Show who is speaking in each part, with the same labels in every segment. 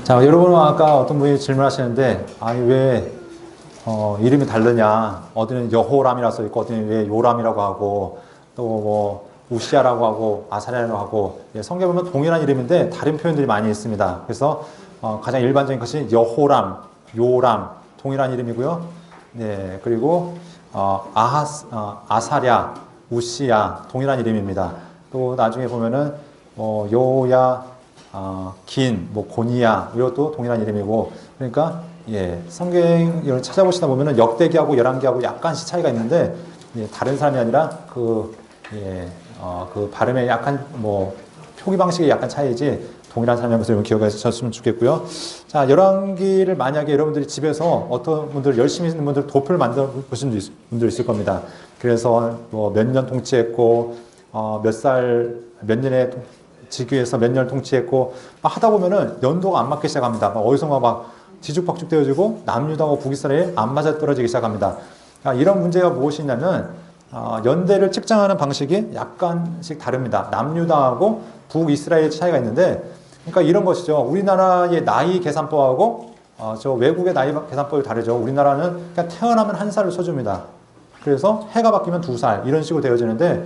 Speaker 1: 자, 여러분은 아까 어떤 분이 질문하시는데, 아니, 왜, 이름이 다르냐. 어디는 여호람이라 써있고, 어디는 왜 요람이라고 하고, 또 뭐, 우시아라고 하고, 아사랴라고 하고, 예, 성경에 보면 동일한 이름인데, 다른 표현들이 많이 있습니다. 그래서, 가장 일반적인 것이 여호람, 요람, 동일한 이름이고요. 네, 그리고, 아사랴, 우시아, 동일한 이름입니다. 또 나중에 보면은, 요야, 뭐 고니야 이것도 동일한 이름이고 그러니까 예 성경을 찾아보시다 보면은 역대기하고 열왕기하고 약간씩 차이가 있는데 예, 다른 사람이 아니라 그 발음에 약간 뭐 표기 방식이 약간 차이지 동일한 사람이라는 것을 기억하셨으면 좋겠고요. 자 열왕기를 만약에 여러분들이 집에서 어떤 분들 열심히 있는 분들 도표를 만들어 보신 분들 있을 겁니다. 그래서 뭐 몇 년 통치했고 몇 년에 즉위해서 몇 년을 통치했고 하다 보면은 연도가 안 맞기 시작합니다. 어디선가 막 뒤죽박죽 되어지고 남유다하고 북이스라엘이 안 맞아 떨어지기 시작합니다. 이런 문제가 무엇이냐면 연대를 측정하는 방식이 약간씩 다릅니다. 남유다하고 북이스라엘 차이가 있는데 그러니까 이런 것이죠. 우리나라의 나이 계산법하고 저 외국의 나이 계산법이 다르죠. 우리나라는 그냥 태어나면 한 살을 쳐줍니다. 그래서 해가 바뀌면 2살 이런 식으로 되어지는데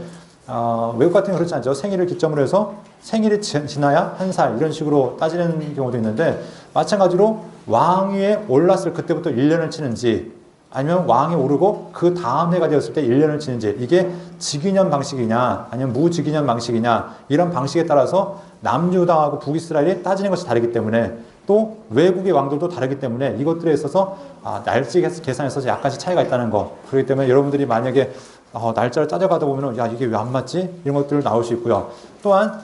Speaker 1: 외국 같은 경우는 그렇지 않죠. 생일을 기점으로 해서 생일이 지나야 한 살 이런 식으로 따지는 경우도 있는데 마찬가지로 왕위에 올랐을 그때부터 1년을 치는지 아니면 왕이 오르고 그 다음 해가 되었을 때 1년을 치는지 이게 직위년 방식이냐 아니면 무직위년 방식이냐 이런 방식에 따라서 남유다하고 북이스라엘이 따지는 것이 다르기 때문에 또 외국의 왕들도 다르기 때문에 이것들에 있어서 날짜 계산에 있어서 약간씩 차이가 있다는 거. 그렇기 때문에 여러분들이 만약에 날짜를 따져가다 보면 야 이게 왜 안 맞지? 이런 것들 나올 수 있고요. 또한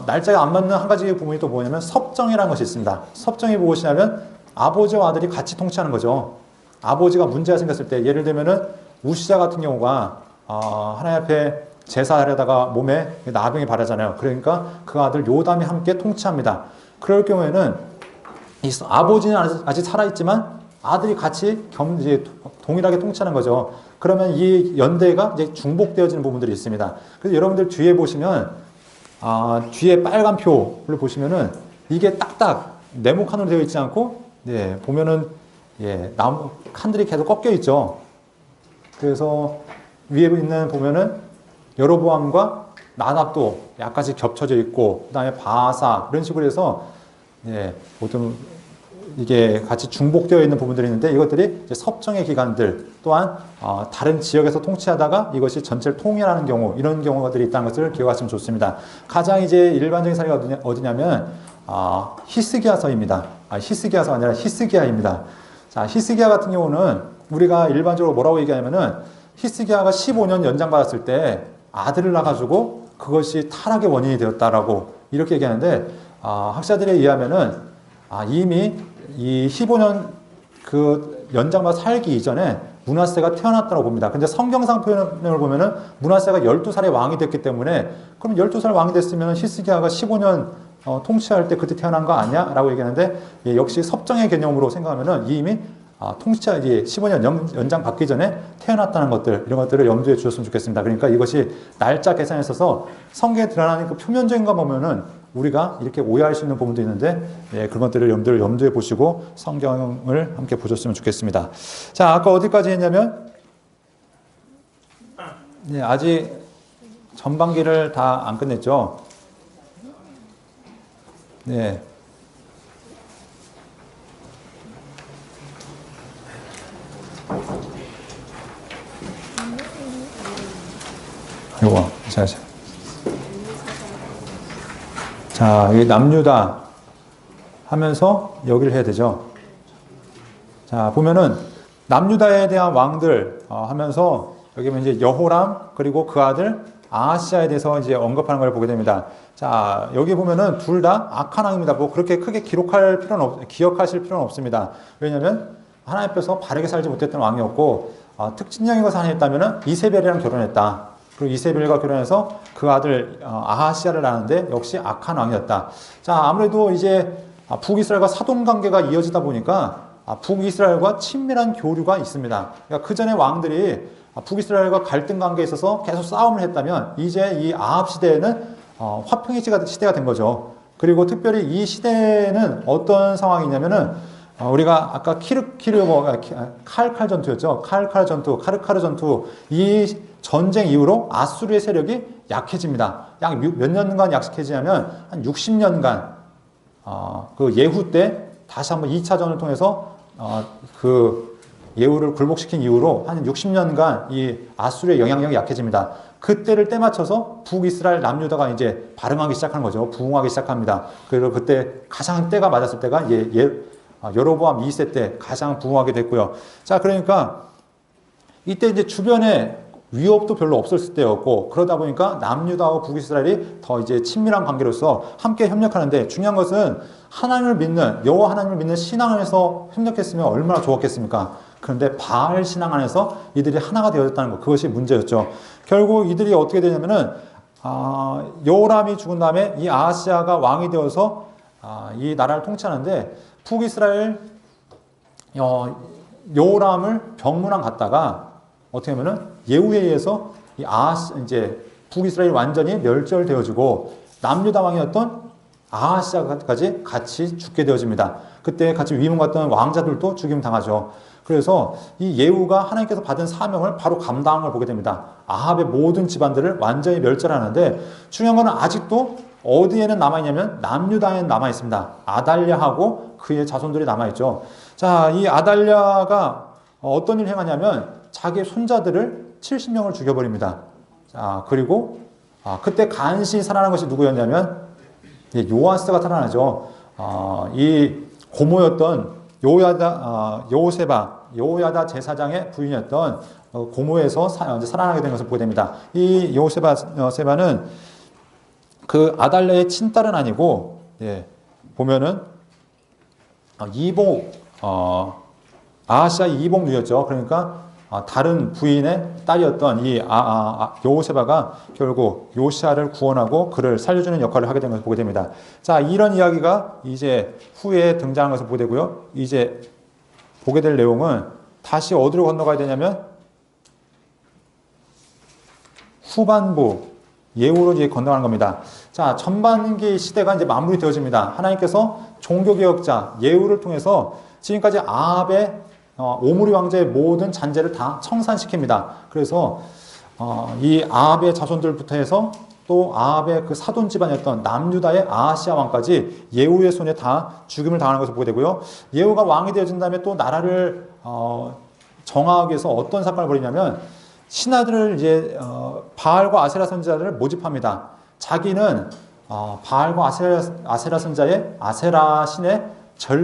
Speaker 1: 날짜가 안 맞는 한 가지 부분이 또 뭐냐면 섭정이라는 것이 있습니다. 섭정이 무엇이냐면 아버지와 아들이 같이 통치하는 거죠. 아버지가 문제가 생겼을 때 예를 들면은 우시자 같은 경우가 하나님 앞에 제사하려다가 몸에 나병이 바르잖아요. 그러니까 그 아들 요담이 함께 통치합니다. 그럴 경우에는 아버지는 아직 살아있지만 아들이 같이 이제 동일하게 통치하는 거죠. 그러면 이 연대가 이제 중복되어지는 부분들이 있습니다. 그래서 여러분들 뒤에 보시면 뒤에 빨간 표를 보시면은 이게 딱딱 네모칸으로 되어 있지 않고 네, 보면은 예, 나무 칸들이 계속 꺾여 있죠. 그래서 위에 있는 보면은 여로보암과 나답도 약간씩 겹쳐져 있고 그다음에 바사 이런 식으로 해서 예, 모든 이게 같이 중복되어 있는 부분들이 있는데 이것들이 이제 섭정의 기간들 또한 다른 지역에서 통치하다가 이것이 전체를 통일하는 경우 이런 경우들이 있다는 것을 기억하시면 좋습니다. 가장 이제 일반적인 사례가 어디냐면 히스기야서입니다. 히스기야서가 아니라 히스기야입니다. 자, 히스기야 같은 경우는 우리가 일반적으로 뭐라고 얘기하냐면은 히스기야가 15년 연장받았을 때 아들을 낳아가지고 그것이 타락의 원인이 되었다라고 이렇게 얘기하는데 학자들에 의하면은 이미 이 15년 그 연장받아 살기 이전에 므낫세가 태어났다고 봅니다. 근데 성경상 표현을 보면은 므낫세가 12살에 왕이 됐기 때문에 그럼 12살 왕이 됐으면 히스기야가 15년 통치할 때 그때 태어난 거 아니야? 라고 얘기하는데 역시 섭정의 개념으로 생각하면은 이미 통치자 이제 15년 연장 받기 전에 태어났다는 것들 이런 것들을 염두에 주셨으면 좋겠습니다. 그러니까 이것이 날짜 계산에 있어서 성경에 드러나는 그 표면적인 거 보면은 우리가 이렇게 오해할 수 있는 부분도 있는데 그런 것들을 염두에 보시고 성경을 함께 보셨으면 좋겠습니다. 자, 아까 어디까지 했냐면 아직 전반기를 다 안 끝냈죠. 네. 요거, 자, 여기 남유다 하면서 여기를 해야 되죠. 자, 보면은 남유다에 대한 왕들 하면서 여기 보면 이제 여호람 그리고 그 아들 아하시아에 대해서 이제 언급하는 걸 보게 됩니다. 자, 여기 보면은 둘 다 악한 왕입니다. 뭐 그렇게 크게 기억하실 필요는 없습니다. 왜냐면 하나님 앞에서 바르게 살지 못했던 왕이었고 특징적인 것을 하나 했다면은 이세벨이랑 결혼했다. 그리고 이세벨과 결혼해서 그 아들 아하시아를 낳았는데 역시 악한 왕이었다. 자, 아무래도 이제 북이스라엘과 사돈 관계가 이어지다 보니까 북이스라엘과 친밀한 교류가 있습니다. 그러니까 그 전에 왕들이 북이스라엘과 갈등 관계에 있어서 계속 싸움을 했다면 이제 이 아합 시대에는 화평의 시대가 된 거죠. 그리고 특별히 이 시대는 어떤 상황이냐면은 우리가 아까 칼칼 전투였죠. 칼칼 전투, 카르카르 전투 이 전쟁 이후로 아수르의 세력이 약해집니다. 약 몇 년간 약해지냐면 한 60년간 그 예후 때 다시 한번 2차전을 통해서 그 예후를 굴복시킨 이후로 한 60년간 이 아수르의 영향력이 약해집니다. 그때를 때맞춰서 북이스라엘 남유다가 이제 발흥하기 시작하는 거죠. 부흥하기 시작합니다. 그리고 그때 가장 때가 맞았을 때가 여로보암 2세 때 가장 부흥하게 됐고요. 자, 그러니까 이때 이제 주변에 위협도 별로 없었을 때였고, 그러다 보니까 남유다와 북이스라엘이 더 이제 친밀한 관계로서 함께 협력하는데, 중요한 것은 하나님을 믿는, 여호와 하나님을 믿는 신앙 안에서 협력했으면 얼마나 좋았겠습니까? 그런데 바알 신앙 안에서 이들이 하나가 되어졌다는 것, 그것이 문제였죠. 결국 이들이 어떻게 되냐면은 여호람이 죽은 다음에 이 아하시아가 왕이 되어서 이 나라를 통치하는데, 북이스라엘 여호람을 병문안 갔다가 어떻게 하면은 예후에 의해서 이제 북이스라엘이 완전히 멸절되어지고 남유다 왕이었던 아하시아까지 같이 죽게 되어집니다. 그때 같이 위문 갔던 왕자들도 죽임 당하죠. 그래서 이 예후가 하나님께서 받은 사명을 바로 감당한 걸 보게 됩니다. 아합의 모든 집안들을 완전히 멸절하는데, 중요한 것은 아직도 어디에는 남아있냐면 남유다에는 남아있습니다. 아달랴하고 그의 자손들이 남아있죠. 자, 이 아달랴가 어떤 일을 행하냐면 자기의 손자들을 70명을 죽여버립니다. 자, 그리고 그때 간신히 살아난 것이 누구였냐면 요아스가 살아나죠. 이 고모였던 여호야다 제사장의 부인이었던 고모에서 살아나게 된 것을 보게 됩니다. 이 여호세바는 그 아달랴의 친딸은 아니고, 보면은 아하시아 이복 누였죠. 그러니까 다른 부인의 딸이었던 이 여호세바가 결국 요시아를 구원하고 그를 살려주는 역할을 하게 된 것을 보게 됩니다. 자, 이런 이야기가 이제 후에 등장한 것을 보게 되고요. 이제 보게 될 내용은 다시 어디로 건너가야 되냐면 후반부 예후로 이제 건너가는 겁니다. 자, 전반기 시대가 이제 마무리되어집니다. 하나님께서 종교개혁자 예후를 통해서 지금까지 아합의 오므리 왕자의 모든 잔재를 다 청산시킵니다. 그래서 이 아합의 자손들부터 해서 또 아합의 그 사돈 집안이었던 남유다의 아하시아 왕까지 예후의 손에 다 죽임을 당하는 것을 보게 되고요. 예후가 왕이 되어진 다음에 또 나라를 정하기 위해서 어떤 사건을 벌이냐면 신하들을 이제 바알과 아세라 선지자들을 모집합니다. 자기는 바알과 아세라 선자의 아세라 신의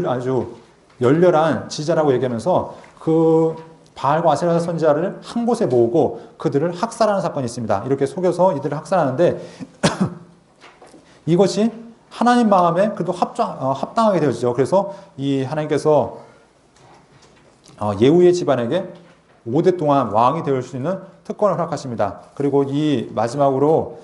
Speaker 1: 아주 열렬한 지지자라고 얘기하면서 그 바알과 아세라 선지자를 한 곳에 모으고 그들을 학살하는 사건이 있습니다. 이렇게 속여서 이들을 학살하는데 이것이 하나님 마음에 그래도 합당하게 되어지죠. 그래서 이 하나님께서 예후의 집안에게 5대 동안 왕이 되을 수 있는 특권을 허락하십니다. 그리고 이 마지막으로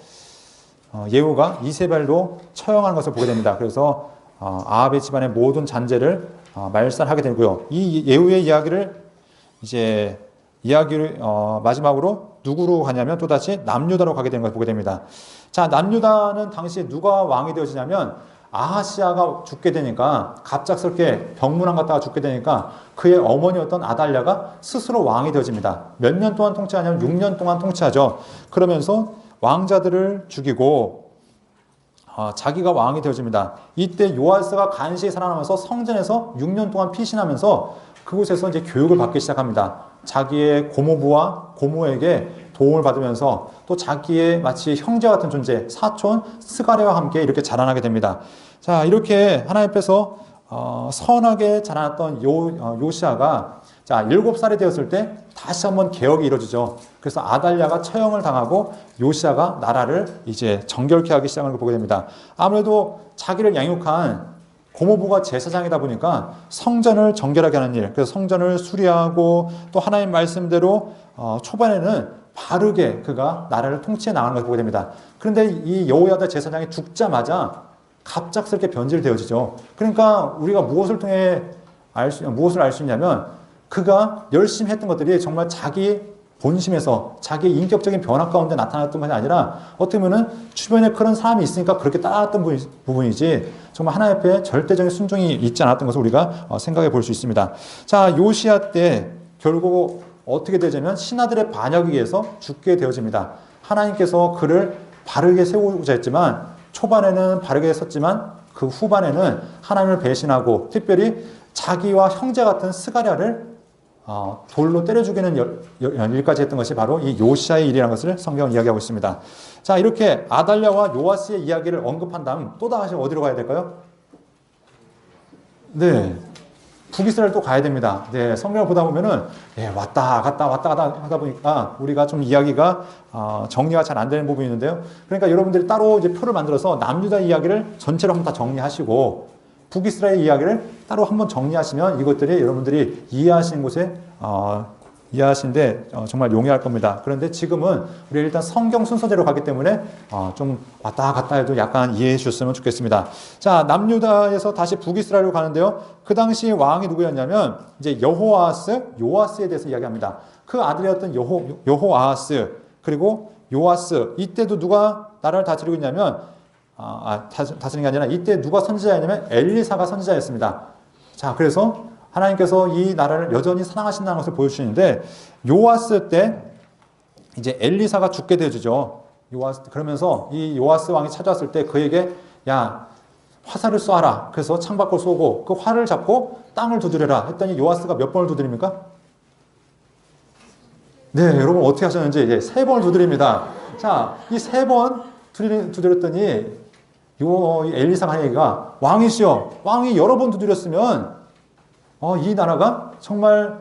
Speaker 1: 예후가 이세벨도 처형하는 것을 보게 됩니다. 그래서 아합의 집안의 모든 잔재를 말살하게 되고요. 이 예후의 이야기를 마지막으로 누구로 가냐면 또다시 남유다로 가게 되는 것을 보게 됩니다. 자, 남유다는 당시에 누가 왕이 되어지냐면 아하시아가 죽게 되니까 갑작스럽게 병문안 갔다가 죽게 되니까 그의 어머니였던 아달랴가 스스로 왕이 되어집니다. 몇 년 동안 통치하냐면 6년 동안 통치하죠. 그러면서 왕자들을 죽이고 자기가 왕이 되어집니다. 이때 요아스가 간신히 살아나면서 성전에서 6년 동안 피신하면서 그곳에서 이제 교육을 받기 시작합니다. 자기의 고모부와 고모에게 도움을 받으면서 또 자기의 마치 형제 같은 존재 사촌 스가랴와 함께 이렇게 자라나게 됩니다. 자, 이렇게 하나님 앞에서 선하게 자라났던 요시아가 자, 7살이 되었을 때 다시 한번 개혁이 이루어지죠. 그래서 아달랴가 처형을 당하고 요시아가 나라를 이제 정결케 하기 시작하는 걸 보게 됩니다. 아무래도 자기를 양육한 고모부가 제사장이다 보니까 성전을 정결하게 하는 일, 그래서 성전을 수리하고 또 하나님 말씀대로 초반에는 바르게 그가 나라를 통치해 나가는 것을 보게 됩니다. 그런데 이 여호야다 제사장이 죽자마자 갑작스럽게 변질되어지죠. 그러니까 우리가 무엇을 통해 무엇을 알 수 있냐면 그가 열심히 했던 것들이 정말 자기 본심에서 자기의 인격적인 변화 가운데 나타났던 것이 아니라 어떻게 보면은 주변에 그런 사람이 있으니까 그렇게 따랐던 부분이지 정말 하나님 앞에 절대적인 순종이 있지 않았던 것을 우리가 생각해 볼 수 있습니다. 자, 요시야 때 결국 어떻게 되냐면 신하들의 반역에 의해서 죽게 되어집니다. 하나님께서 그를 바르게 세우고자 했지만 초반에는 바르게 섰지만 그 후반에는 하나님을 배신하고 특별히 자기와 형제 같은 스가랴를 돌로 때려 죽이는 일까지 했던 것이 바로 이 요시야의 일이라는 것을 성경은 이야기하고 있습니다. 자, 이렇게 아달랴와 요아스의 이야기를 언급한 다음 또다시 어디로 가야 될까요? 네, 북이스라엘 또 가야 됩니다. 네, 성경을 보다 보면은 왔다 갔다 하다 보니까 우리가 좀 이야기가 정리가 잘 안 되는 부분이 있는데요. 그러니까 여러분들이 따로 이제 표를 만들어서 남유다 이야기를 전체로 한번 다 정리하시고 북이스라엘 이야기를 따로 한번 정리하시면 이것들이 여러분들이 이해하시는 곳에 이해하시는데 정말 용이할 겁니다. 그런데 지금은 우리 일단 성경 순서대로 가기 때문에 좀 왔다 갔다 해도 약간 이해해 주셨으면 좋겠습니다. 자, 남유다에서 다시 북이스라엘로 가는데요. 그 당시 왕이 누구였냐면 이제 요아스에 대해서 이야기합니다. 그 아들이었던 여호아하스 그리고 요아스, 이때도 누가 나라를 다스리고 있냐면 다스리는 게 아니라 이때 누가 선지자였냐면 엘리사가 선지자였습니다. 자, 그래서 하나님께서 이 나라를 여전히 사랑하신다는 것을 보여주시는데 요아스 때 이제 엘리사가 죽게 되어주죠. 그러면서 이 요아스 왕이 찾아왔을 때 그에게 야, 화살을 쏘아라. 그래서 창밖을 쏘고 그 활을 잡고 땅을 두드려라 했더니 요아스가 몇 번을 두드립니까? 네, 여러분 어떻게 하셨는지 이제 3번을 두드립니다. 자, 이 3번 두드렸더니 엘리사가 한 얘기가 왕이시여, 왕이 여러 번 두드렸으면 이 나라가 정말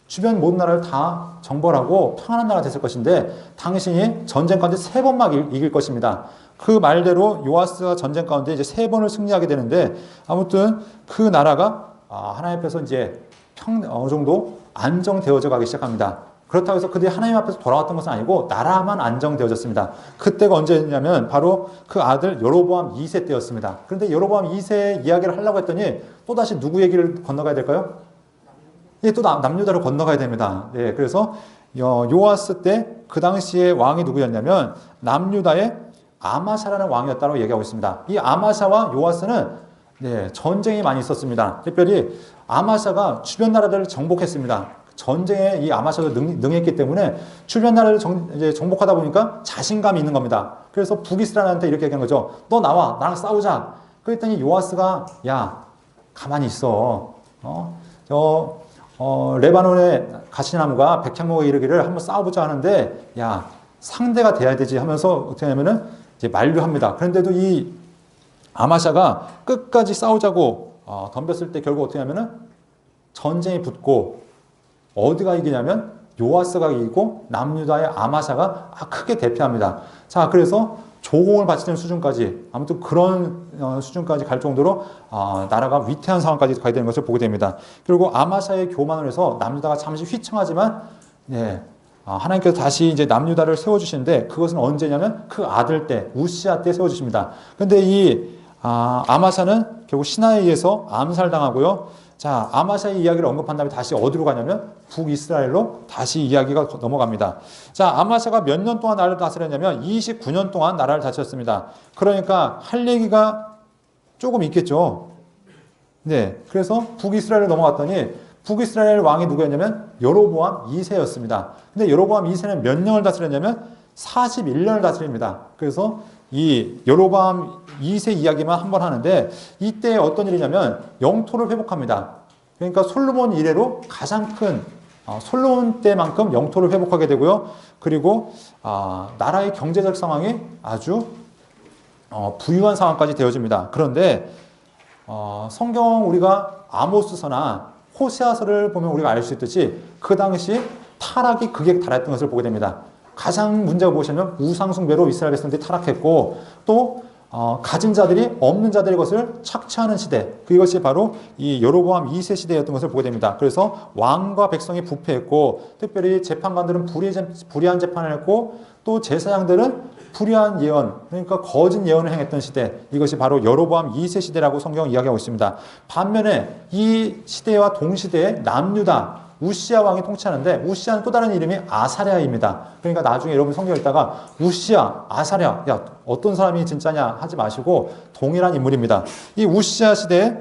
Speaker 1: 주변 모든 나라를 다 정벌하고 평안한 나라가 됐을 것인데 당신이 전쟁 가운데 3번 막 이길 것입니다. 그 말대로 요아스가 전쟁 가운데 이제 3번을 승리하게 되는데 아무튼 그 나라가 하나님 앞에서 이제 어느 정도 안정되어져 가기 시작합니다. 그렇다고 해서 그들이 하나님 앞에서 돌아왔던 것은 아니고 나라만 안정되어졌습니다. 그때가 언제냐면 바로 그 아들 여로보암 2세 때였습니다. 그런데 여로보암 2세 이야기를 하려고 했더니 또다시 누구 얘기를 건너가야 될까요? 또 남유다로 건너가야 됩니다. 네, 그래서 요아스 때 그 당시에 왕이 누구였냐면 남유다의 아마샤라는 왕이었다고 얘기하고 있습니다. 이 아마샤와 요아스는 전쟁이 많이 있었습니다. 특별히 아마샤가 주변 나라들을 정복했습니다. 전쟁에 이 아마샤도 능했기 때문에 주변 나라를 이제 정복하다 보니까 자신감이 있는 겁니다. 그래서 북이스라엘한테 이렇게 얘기한 거죠. 너 나와, 나랑 싸우자. 그랬더니 요아스가 야, 가만히 있어. 레바논의 가시나무가 백향목에 이르기를 한번 싸워보자 하는데 야, 상대가 돼야 되지 하면서 어떻게 하냐면은 이제 만류합니다. 그런데도 이 아마샤가 끝까지 싸우자고 덤볐을 때 결국 어떻게 하냐면은 전쟁이 붙고 어디가 이기냐면 요아스가 이기고 남유다의 아마샤가 크게 대패합니다. 자, 그래서 조공을 바치는 수준까지 아무튼 그런 수준까지 갈 정도로 나라가 위태한 상황까지 가게 되는 것을 보게 됩니다. 그리고 아마샤의 교만을 해서 남유다가 잠시 휘청하지만 하나님께서 다시 이제 남유다를 세워주시는데 그것은 언제냐면 그 아들 때 우시야 때 세워주십니다. 그런데 이 아마샤는 결국 신하에 의해서 암살당하고요. 자, 아마샤의 이야기를 언급한 다음에 다시 어디로 가냐면 북이스라엘로 다시 이야기가 넘어갑니다. 자, 아마샤가 몇 년 동안 나라를 다스렸냐면 29년 동안 나라를 다스렸습니다. 그러니까 할 얘기가 조금 있겠죠. 네, 그래서 북이스라엘로 넘어갔더니 북이스라엘 왕이 누구였냐면 여로보암 2세였습니다. 근데 여로보암 2세는 몇 년을 다스렸냐면 41년을 다스립니다. 그래서 이 여로보암 2세 이야기만 한 번 하는데 이때 어떤 일이냐면 영토를 회복합니다. 그러니까 솔로몬 이래로 가장 큰 솔로몬 때만큼 영토를 회복하게 되고요. 그리고 나라의 경제적 상황이 아주 부유한 상황까지 되어집니다. 그런데 성경 우리가 아모스서나 호세아서를 보면 우리가 알 수 있듯이 그 당시 타락이 극에 달했던 것을 보게 됩니다. 가장 문제가 무엇이냐면 우상숭배로 이스라엘 백성들이 타락했고 또 가진 자들이 없는 자들의 것을 착취하는 시대, 그것이 바로 이 여로보암 2세 시대였던 것을 보게 됩니다. 그래서 왕과 백성이 부패했고 특별히 재판관들은 불의한 재판을 했고 또 제사장들은 불의한 예언, 그러니까 거짓 예언을 행했던 시대, 이것이 바로 여로보암 2세 시대라고 성경은 이야기하고 있습니다. 반면에 이 시대와 동시대에 남유다, 우시아 왕이 통치하는데 우시아는 또 다른 이름이 아사랴입니다. 그러니까 나중에 여러분 성경 읽다가 우시아, 아사랴, 야 어떤 사람이 진짜냐 하지 마시고 동일한 인물입니다. 이 우시아 시대에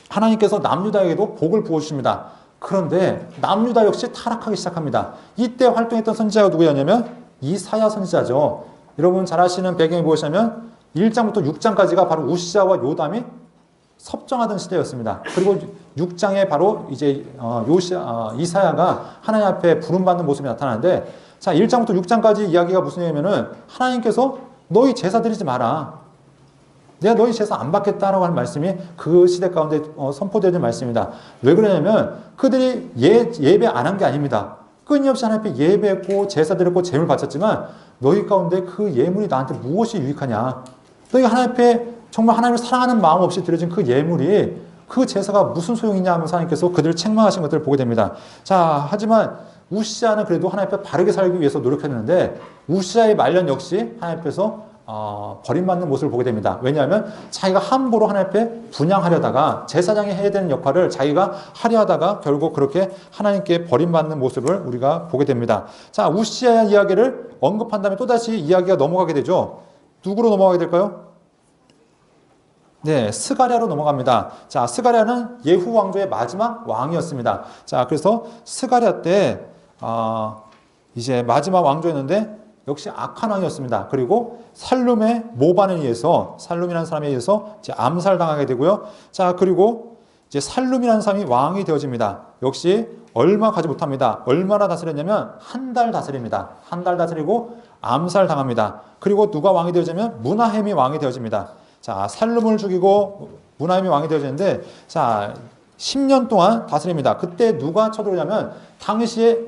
Speaker 1: 하나님께서 남유다에게도 복을 부어주십니다. 그런데 남유다 역시 타락하기 시작합니다. 이때 활동했던 선지자가 누구였냐면 이사야 선지자죠. 여러분 잘 아시는 배경이 무엇이냐면 1장부터 6장까지가 바로 우시아와 요담이 섭정하던 시대였습니다. 그리고 6장에 바로 이제 이사야가 하나님 앞에 부름받는 모습이 나타나는데, 자 1장부터 6장까지 이야기가 무슨 얘기냐면은 하나님께서 너희 제사 드리지 마라. 내가 너희 제사 안 받겠다라고 하는 말씀이 그 시대 가운데 선포되는 말씀입니다. 왜 그러냐면 그들이 예배 안 한 게 아닙니다. 끊임없이 하나님 앞에 예배했고 제사 드렸고 제물 바쳤지만 너희 가운데 그 예물이 나한테 무엇이 유익하냐. 너희 하나님 앞에 정말 하나님을 사랑하는 마음 없이 드려진 그 예물이 그 제사가 무슨 소용이냐 하면서 하나님께서 그들을 책망하신 것들을 보게 됩니다. 자, 하지만 우시아는 그래도 하나님 앞에 바르게 살기 위해서 노력했는데 우시아의 말년 역시 하나님 앞에서 버림받는 모습을 보게 됩니다. 왜냐하면 자기가 함부로 하나님 앞에 분향하려다가 제사장이 해야 되는 역할을 자기가 하려 하다가 결국 그렇게 하나님께 버림받는 모습을 우리가 보게 됩니다. 자, 우시아의 이야기를 언급한 다음에 또다시 이야기가 넘어가게 되죠. 누구로 넘어가게 될까요? 네, 스가랴로 넘어갑니다. 자, 스가랴는 예후 왕조의 마지막 왕이었습니다. 자, 그래서 스가랴 때 이제 마지막 왕조였는데 역시 악한 왕이었습니다. 그리고 살룸의 모반에 의해서 살룸이라는 사람에 의해서 이제 암살당하게 되고요. 자, 그리고 이제 살룸이라는 사람이 왕이 되어집니다. 역시 얼마 가지 못합니다. 얼마나 다스렸냐면 한 달 다스립니다. 한 달 다스리고 암살당합니다. 그리고 누가 왕이 되어지면 무나헴이 왕이 되어집니다. 자, 살룸을 죽이고 무나헴이 왕이 되어지는데, 자, 10년 동안 다스립니다. 그때 누가 쳐들어오냐면 당시에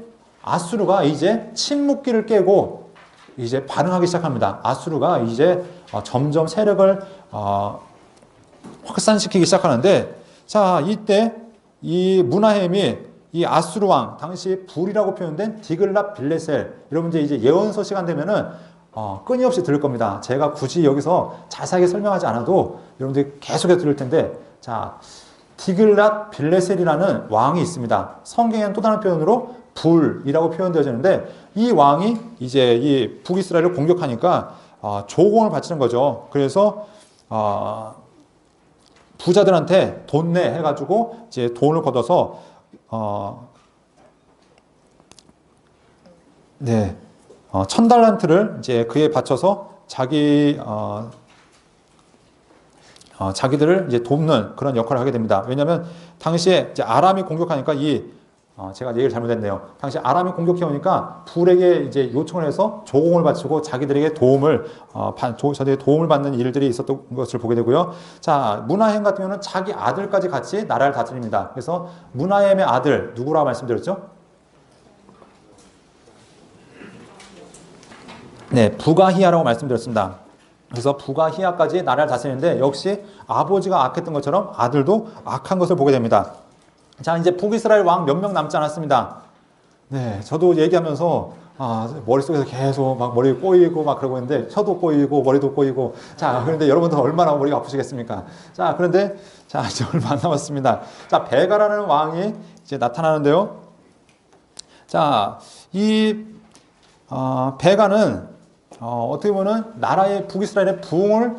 Speaker 1: 아수르가 이제 침묵기를 깨고 이제 반응하기 시작합니다. 아수르가 이제 점점 세력을 확산시키기 시작하는데, 자, 이때 이 무나헴이 이 아수르 왕, 당시 불이라고 표현된 디글랏 빌레셀, 여러분 이제 예언서 시간 되면은 끊임없이 들을 겁니다. 제가 굳이 여기서 자세하게 설명하지 않아도 여러분들이 계속해서 들을 텐데, 자, 디글랏 빌레셀이라는 왕이 있습니다. 성경에는 또 다른 표현으로 불이라고 표현되어지는데, 이 왕이 이제 이 북이스라엘을 공격하니까 조공을 바치는 거죠. 그래서 부자들한테 돈 내 해가지고 이제 돈을 걷어서 네. 1000달란트를 이제 그에 바쳐서 자기들을 이제 돕는 그런 역할을 하게 됩니다. 왜냐하면 당시에 이제 아람이 공격하니까 제가 얘기를 잘못했네요. 당시 아람이 공격해 오니까 불에게 이제 요청을 해서 조공을 바치고 자기들에게 도움을 받는 일들이 있었던 것을 보게 되고요. 자, 무나헴 같은 경우는 자기 아들까지 같이 나라를 다스립니다. 그래서 무나헴의 아들 누구라고 말씀드렸죠? 네, 부가히야라고 말씀드렸습니다. 그래서 부가히야까지 나라를 다스리는데 역시 아버지가 악했던 것처럼 아들도 악한 것을 보게 됩니다. 자, 이제 북이스라엘 왕 몇 명 남지 않았습니다. 네, 저도 얘기하면서 머릿속에서 계속 막 머리 꼬이고 막 그러고 있는데 혀도 꼬이고 머리도 꼬이고, 자, 그런데 여러분들 얼마나 머리가 아프시겠습니까? 자, 그런데 자, 이제 얼마 안 남았습니다. 자, 베가라는 왕이 이제 나타나는데요. 자, 이 베가는 어떻게 보면 나라의 북이스라엘의 부흥을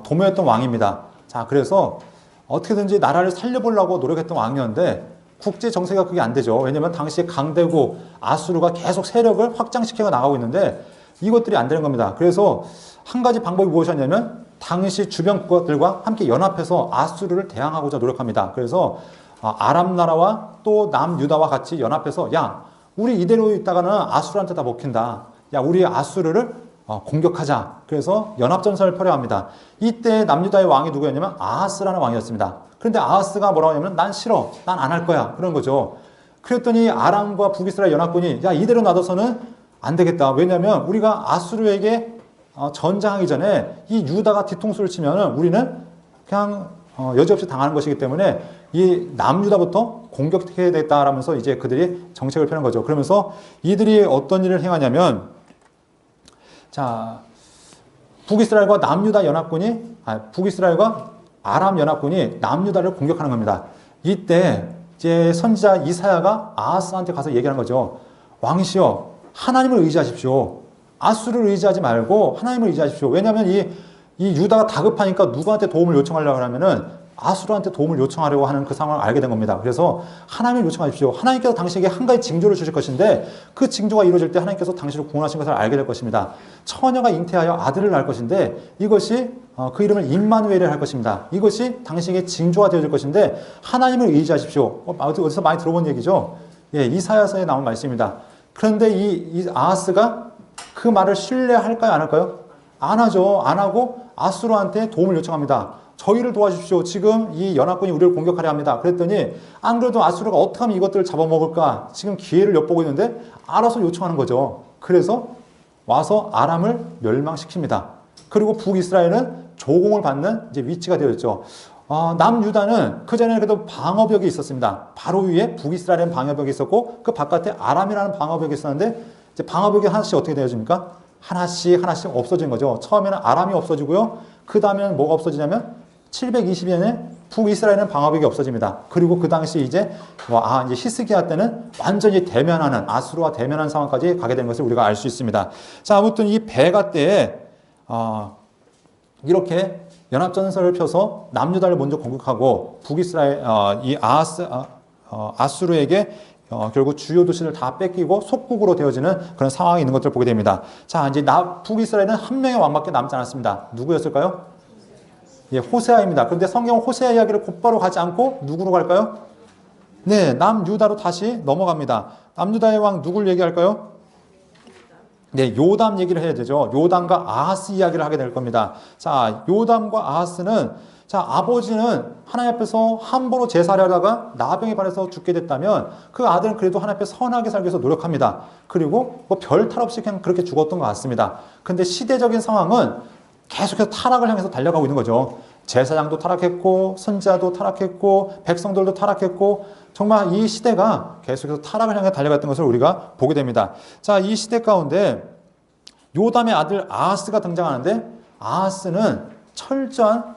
Speaker 1: 도모했던 왕입니다. 자, 그래서 어떻게든지 나라를 살려보려고 노력했던 왕이었는데 국제 정세가 그게 안 되죠. 왜냐하면 당시에 강대국 아수르가 계속 세력을 확장시켜 나가고 있는데 이것들이 안 되는 겁니다. 그래서 한 가지 방법이 무엇이었냐면 당시 주변 국가들과 함께 연합해서 아수르를 대항하고자 노력합니다. 그래서 아람 나라와 또 남유다와 같이 연합해서, 야, 우리 이대로 있다가는 아수르한테 다 먹힌다. 야, 우리 아수르를 공격하자. 그래서 연합전선을 펼쳐합니다. 이때 남유다의 왕이 누구였냐면 아하스라는 왕이었습니다. 그런데 아하스가 뭐라고 하냐면 난 싫어. 난 안 할 거야. 그런 거죠. 그랬더니 아람과 북이스라엘 연합군이 야, 이대로 놔둬서는 안 되겠다. 왜냐하면 우리가 아수르에게 전장하기 전에 이 유다가 뒤통수를 치면은 우리는 그냥 여지없이 당하는 것이기 때문에 이 남유다부터 공격해야 되겠다라면서 이제 그들이 정책을 펴는 거죠. 그러면서 이들이 어떤 일을 행하냐면, 자, 북이스라엘과 남유다 연합군이 북이스라엘과 아람 연합군이 남유다를 공격하는 겁니다. 이때 이제 선지자 이사야가 아하스한테 가서 얘기하는 거죠. 왕이시여, 하나님을 의지하십시오. 아수르를 의지하지 말고 하나님을 의지하십시오. 왜냐하면 이 유다가 다급하니까 누구한테 도움을 요청하려고 하면은 아수르한테 도움을 요청하려고 하는 그 상황을 알게 된 겁니다. 그래서 하나님을 요청하십시오. 하나님께서 당신에게 한 가지 징조를 주실 것인데 그 징조가 이루어질 때 하나님께서 당신을 구원하신 것을 알게 될 것입니다. 처녀가 잉태하여 아들을 낳을 것인데 이것이 그 이름을 임마누엘을 할 것입니다. 이것이 당신에게 징조가 되어질 것인데 하나님을 의지하십시오. 어디서 많이 들어본 얘기죠. 예, 이사야서에 나온 말씀입니다. 그런데 이 아하스가 그 말을 신뢰할까요? 안 할까요? 안 하죠. 안 하고 아수르한테 도움을 요청합니다. 저희를 도와주십시오. 지금 이 연합군이 우리를 공격하려 합니다. 그랬더니 안 그래도 아수르가 어떻게 하면 이것들을 잡아먹을까 지금 기회를 엿보고 있는데 알아서 요청하는 거죠. 그래서 와서 아람을 멸망시킵니다. 그리고 북이스라엘은 조공을 받는 이제 위치가 되었죠. 남유다는 그전에는 그래도 방어벽이 있었습니다. 바로 위에 북이스라엘은 방어벽이 있었고 그 바깥에 아람이라는 방어벽이 있었는데 이제 방어벽이 하나씩 어떻게 되어집니까? 하나씩 없어진 거죠. 처음에는 아람이 없어지고요. 그 다음에는 뭐가 없어지냐면 720년에 북이스라엘은 방어벽이 없어집니다. 그리고 그 당시 이제 히스기야 때는 완전히 대면하는 아수르와 대면한 상황까지 가게 된 것을 우리가 알 수 있습니다. 자, 아무튼 이 베가 때에 이렇게 연합전선을 펴서 남유다를 먼저 공격하고 북이스라엘 이 아수르에게 결국 주요 도시를 다 뺏기고 속국으로 되어지는 그런 상황이 있는 것들을 보게 됩니다. 자, 이제 북이스라엘은 한 명의 왕밖에 남지 않았습니다. 누구였을까요? 예, 호세아입니다. 그런데 성경은 호세아 이야기를 곧바로 가지 않고 누구로 갈까요? 네, 남유다로 다시 넘어갑니다. 남유다의 왕 누굴 얘기할까요? 네, 요담 얘기를 해야 되죠. 요담과 아하스 이야기를 하게 될 겁니다. 자, 요담과 아하스는 자, 아버지는 하나님 앞에서 함부로 제사를 하다가 나병에 반해서 죽게 됐다면 그 아들은 그래도 하나님 앞에 선하게 살기 위해서 노력합니다. 그리고 뭐 별 탈 없이 그냥 그렇게 죽었던 것 같습니다. 근데 시대적인 상황은 계속해서 타락을 향해서 달려가고 있는 거죠. 제사장도 타락했고 선지자도 타락했고 백성들도 타락했고 정말 이 시대가 계속해서 타락을 향해 달려갔던 것을 우리가 보게 됩니다. 자, 이 시대 가운데 요담의 아들 아하스가 등장하는데 아하스는 철저한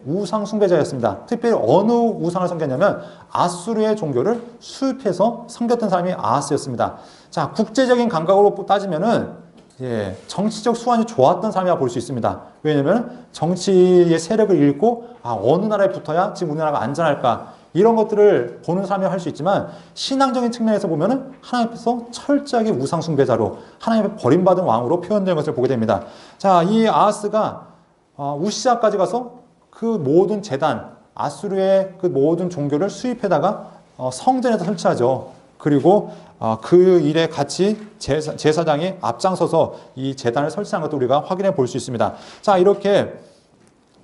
Speaker 1: 우상 숭배자였습니다. 특별히 어느 우상을 섬겼냐면 아수르의 종교를 수입해서 섬겼던 사람이 아하스였습니다. 자, 국제적인 감각으로 따지면은 정치적 수완이 좋았던 사람이라 볼 수 있습니다. 왜냐하면 정치의 세력을 잃고 어느 나라에 붙어야 지금 우리나라가 안전할까 이런 것들을 보는 사람이 할 수 있지만 신앙적인 측면에서 보면은 하나님 앞에서 철저하게 우상 숭배자로 하나님 앞에 버림받은 왕으로 표현되는 것을 보게 됩니다. 자, 이 아하스가 우시아까지 가서 그 모든 제단 아수르의 그 모든 종교를 수입해다가 성전에다 설치하죠. 그리고 그 일에 같이 제사장이 앞장서서 이 제단을 설치한 것도 우리가 확인해 볼 수 있습니다. 자, 이렇게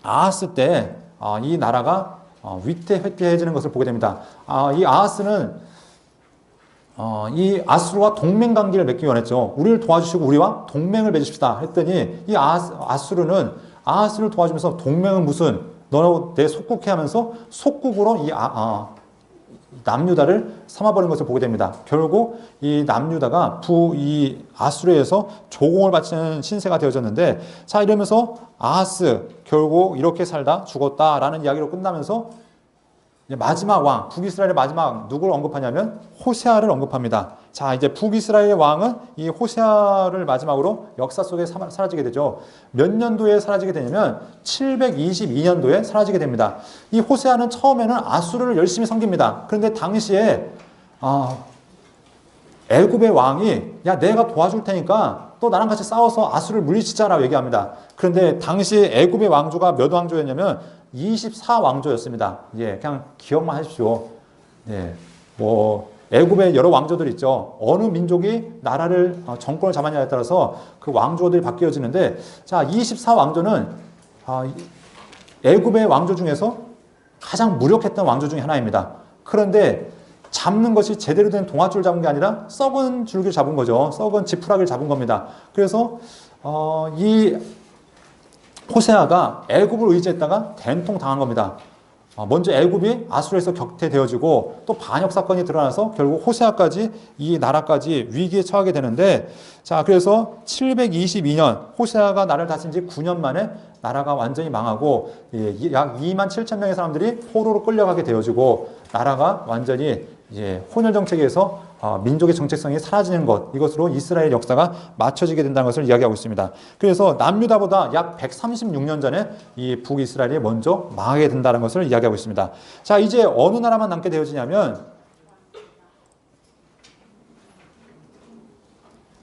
Speaker 1: 아하스 때 이 나라가 위태회태해지는 것을 보게 됩니다. 이 아하스는 이 아수르와 동맹 관계를 맺기 원했죠. 우리를 도와주시고 우리와 동맹을 맺읍시다 했더니 이 아수르는 아하스를 도와주면서 동맹은 무슨 너 내 속국해 하면서 속국으로 남유다를 삼아버린 것을 보게 됩니다. 결국 이 남유다가 이 아수르에서 조공을 바치는 신세가 되어졌는데 자, 이러면서 아하스 결국 이렇게 살다 죽었다라는 이야기로 끝나면서 마지막 왕, 북이스라엘의 마지막 누구를 언급하냐면 호세아를 언급합니다. 자, 이제 북이스라엘의 왕은 이 호세아를 마지막으로 역사 속에 사라지게 되죠. 몇 년도에 사라지게 되냐면 722년도에 사라지게 됩니다. 이 호세아는 처음에는 아수르를 열심히 섬깁니다. 그런데 당시에 애굽의 왕이 야, 내가 도와줄 테니까 또 나랑 같이 싸워서 아수르를 물리치자라고 얘기합니다. 그런데 당시 애굽의 왕조가 몇 왕조였냐면 24왕조였습니다. 그냥 기억만 하십시오. 애굽의 여러 왕조들 있죠. 어느 민족이 나라를 정권을 잡았냐에 따라서 그 왕조들이 바뀌어지는데 자, 24왕조는 애굽의 왕조 중에서 가장 무력했던 왕조 중에 하나입니다. 그런데 잡는 것이 제대로 된 동아줄을 잡은 게 아니라 썩은 줄기를 잡은 거죠. 썩은 지푸라기를 잡은 겁니다. 그래서 이 호세아가 애굽을 의지했다가 된통 당한 겁니다. 먼저 애굽이 아수르에서 격퇴되어지고 또 반역 사건이 드러나서 결국 호세아까지 이 나라까지 위기에 처하게 되는데 자, 그래서 722년 호세아가 나라를 다스린 지 9년 만에 나라가 완전히 망하고 약 2만 7천 명의 사람들이 포로로 끌려가게 되어지고 나라가 완전히 이제 혼혈 정책에서 민족의 정체성이 사라지는 것, 이것으로 이스라엘 역사가 맞춰지게 된다는 것을 이야기하고 있습니다. 그래서 남유다보다 약 136년 전에 이 북이스라엘이 먼저 망하게 된다는 것을 이야기하고 있습니다. 자, 이제 어느 나라만 남게 되어지냐면,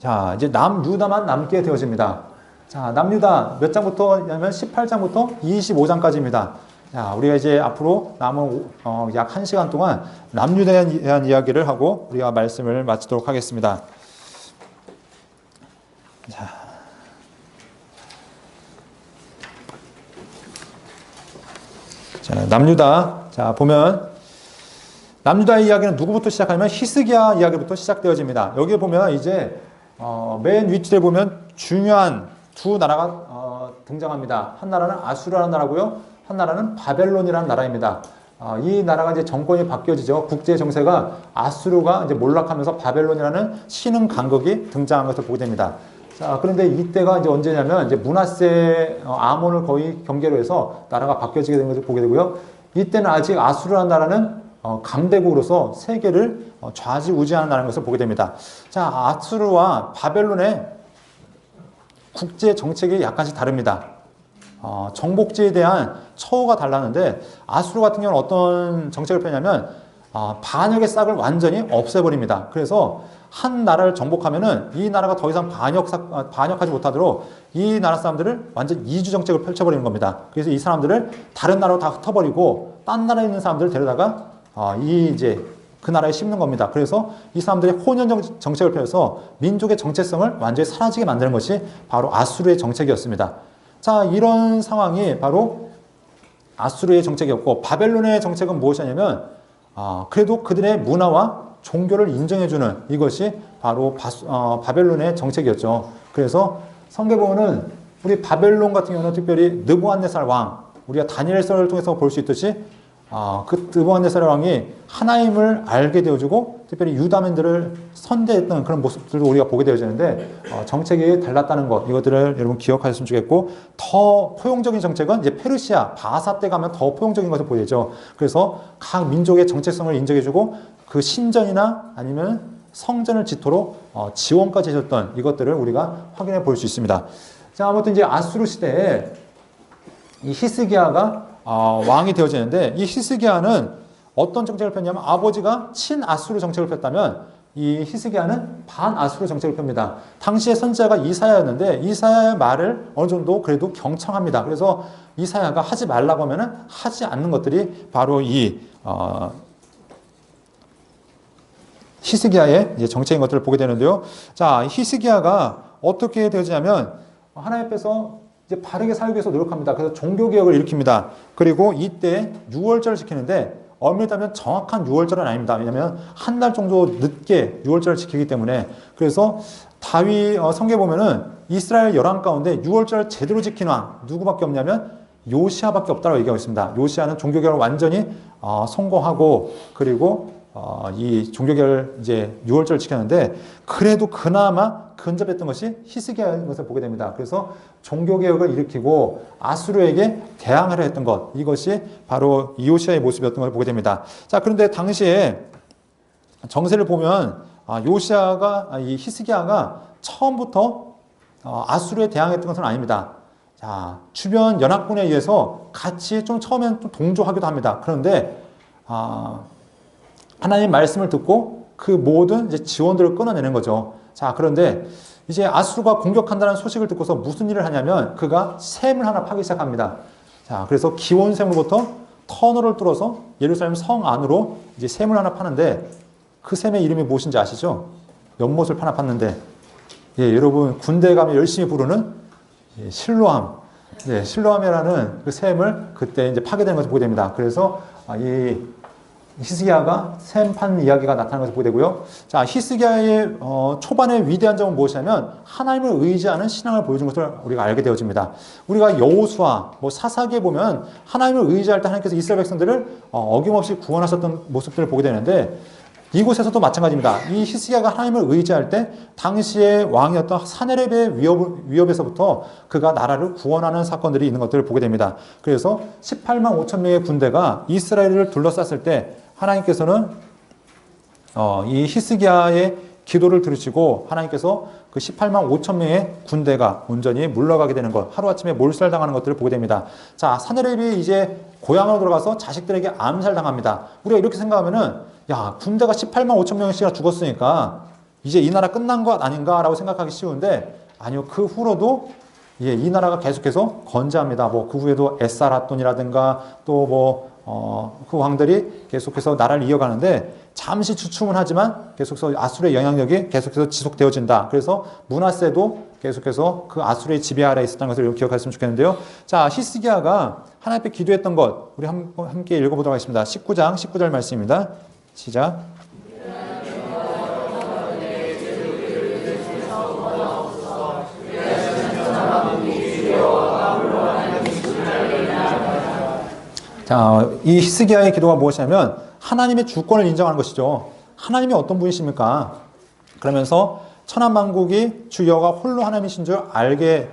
Speaker 1: 자, 이제 남유다만 남게 되어집니다. 자, 남유다 몇 장부터냐면 18장부터 25장까지입니다. 자, 우리가 이제 앞으로 남은 약 1시간 동안 남유다에 대한 이야기를 하고 우리가 말씀을 마치도록 하겠습니다. 자, 남유다. 자, 보면 남유다의 이야기는 누구부터 시작하냐면 히스기야 이야기부터 시작되어집니다. 여기에 보면 이제 맨 위치에 보면 중요한 두 나라가 등장합니다. 한 나라는 아수르라는 나라고요. 한 나라는 바벨론이라는 나라입니다. 이 나라가 이제 정권이 바뀌어지죠. 국제 정세가 아수르가 이제 몰락하면서 바벨론이라는 신흥 강국이 등장한 것을 보게 됩니다. 자, 그런데 이때가 이제 언제냐면 이제 므낫세 아몬을 거의 경계로 해서 나라가 바뀌어지게 된 것을 보게 되고요. 이때는 아직 아수르라는 나라는 강대국으로서 세계를 좌지우지하는 나라인 것을 보게 됩니다. 자, 아수르와 바벨론의 국제 정책이 약간씩 다릅니다. 정복지에 대한 처우가 달랐는데 아수르 같은 경우는 어떤 정책을 펴냐면 반역의 싹을 완전히 없애버립니다. 그래서 한 나라를 정복하면은 이 나라가 더 이상 반역하지 못하도록 이 나라 사람들을 완전 이주 정책을 펼쳐버리는 겁니다. 그래서 이 사람들을 다른 나라로 다 흩어버리고 딴 나라에 있는 사람들을 데려다가 이제 그 나라에 심는 겁니다. 그래서 이 사람들이 혼연 정책을 펴서 민족의 정체성을 완전히 사라지게 만드는 것이 바로 아수르의 정책이었습니다. 자, 이런 상황이 바로 아수르의 정책이었고, 바벨론의 정책은 무엇이냐면 그래도 그들의 문화와 종교를 인정해주는 이것이 바로 바벨론의 정책이었죠. 그래서 성경에는 우리 바벨론 같은 경우는 특별히 느부갓네살 왕, 우리가 다니엘서를 통해서 볼 수 있듯이 그 느부갓네살 왕이 하나님을 알게 되어주고 특별히 유다민들을 선대했던 그런 모습들도 우리가 보게 되어지는데 정책이 달랐다는 것, 이것들을 여러분 기억하셨으면 좋겠고, 더 포용적인 정책은 이제 페르시아 바사 때 가면 더 포용적인 것을 보이죠. 그래서 각 민족의 정체성을 인정해주고 그 신전이나 아니면 성전을 지토록 지원까지 해줬던 이것들을 우리가 확인해 볼 수 있습니다. 자, 아무튼 이제 아수르 시대에 이 히스기야가 왕이 되어지는데, 이 히스기야는 어떤 정책을 폈냐면 아버지가 친아수르 정책을 폈다면 이 히스기야는 반아수르 정책을 펴니다. 당시의 선지자가 이사야였는데 이사야의 말을 어느 정도 그래도 경청합니다. 그래서 이사야가 하지 말라고 하면은 하지 않는 것들이 바로 이 히스기야의 이제 정책인 것들을 보게 되는데요. 자, 히스기야가 어떻게 되어지냐면 하나님 앞에서 이제 바르게 살기 위해서 노력합니다. 그래서 종교개혁을 일으킵니다. 그리고 이때 유월절을 지키는데 엄밀히 따면 정확한 유월절은 아닙니다. 왜냐하면 한 달 정도 늦게 유월절을 지키기 때문에. 그래서 다윗 성경에 보면은 이스라엘 열왕 가운데 유월절을 제대로 지키는 왕 누구밖에 없냐면 요시아밖에 없다고 얘기하고 있습니다. 요시아는 종교개혁을 완전히 성공하고 그리고 이 종교개혁을 이제 유월절을 지켰는데 그래도 그나마 근접했던 것이 히스기야인 것을 보게 됩니다. 그래서 종교개혁을 일으키고 아수르에게 대항하려 했던 것, 이것이 바로 요시아의 모습이었던 것을 보게 됩니다. 자, 그런데 당시에 정세를 보면 이 히스기야가 처음부터 아수르에 대항했던 것은 아닙니다. 자, 주변 연합군에 의해서 같이 좀 처음엔 좀 동조하기도 합니다. 그런데 하나님 말씀을 듣고 그 모든 이제 지원들을 끊어내는 거죠. 자, 그런데 이제 아수르가 공격한다는 소식을 듣고서 무슨 일을 하냐면 그가 샘을 하나 파기 시작합니다. 자, 그래서 기온샘으로부터 터널을 뚫어서 예루살렘 성 안으로 이제 샘을 하나 파는데 그 샘의 이름이 무엇인지 아시죠? 연못을 하나 팠는데, 예, 여러분 군대에 가면 열심히 부르는 실로암, 예, 실로암이라는 그 샘을 그때 이제 파게 되는 것을 보게 됩니다. 그래서 이 히스기야가 샘 판 이야기가 나타나는 것을 보게 되고요. 자, 히스기야의 초반의 위대한 점은 무엇이냐면 하나님을 의지하는 신앙을 보여준 것을 우리가 알게 되어집니다. 우리가 여호수아, 사사기에 보면 하나님을 의지할 때 하나님께서 이스라엘 백성들을 어김없이 구원하셨던 모습들을 보게 되는데 이곳에서도 마찬가지입니다. 이 히스기야가 하나님을 의지할 때 당시의 왕이었던 사네립의 위협에서부터 그가 나라를 구원하는 사건들이 있는 것들을 보게 됩니다. 그래서 18만 5천 명의 군대가 이스라엘을 둘러쌌을 때 하나님께서는 이 히스기야의 기도를 들으시고 하나님께서 그 18만 5천 명의 군대가 온전히 물러가게 되는 것, 하루아침에 몰살당하는 것들을 보게 됩니다. 자, 사네립이 이제 고향으로 들어가서 자식들에게 암살당합니다. 우리가 이렇게 생각하면은 야, 군대가 18만 5천 명씩이나 죽었으니까 이제 이 나라 끝난 것 아닌가라고 생각하기 쉬운데 아니요, 그 후로도 이 나라가 계속해서 건재합니다. 뭐 그 후에도 에사라돈이라든가 또 그 왕들이 계속해서 나라를 이어가는데 잠시 주춤은 하지만 계속해서 아수르의 영향력이 계속해서 지속되어진다. 그래서 므낫세도 계속해서 그 아수르의 지배 아래에 있었다는 것을 기억하셨으면 좋겠는데요. 자, 히스기야가 하나님 앞에 기도했던 것 우리 함께 읽어보도록 하겠습니다. 19장 19절 말씀입니다. 시작. 자, 이 히스기야의 기도가 무엇이냐면 하나님의 주권을 인정하는 것이죠. 하나님이 어떤 분이십니까? 그러면서 천하만국이 주 여호와가 홀로 하나님이신 줄 알게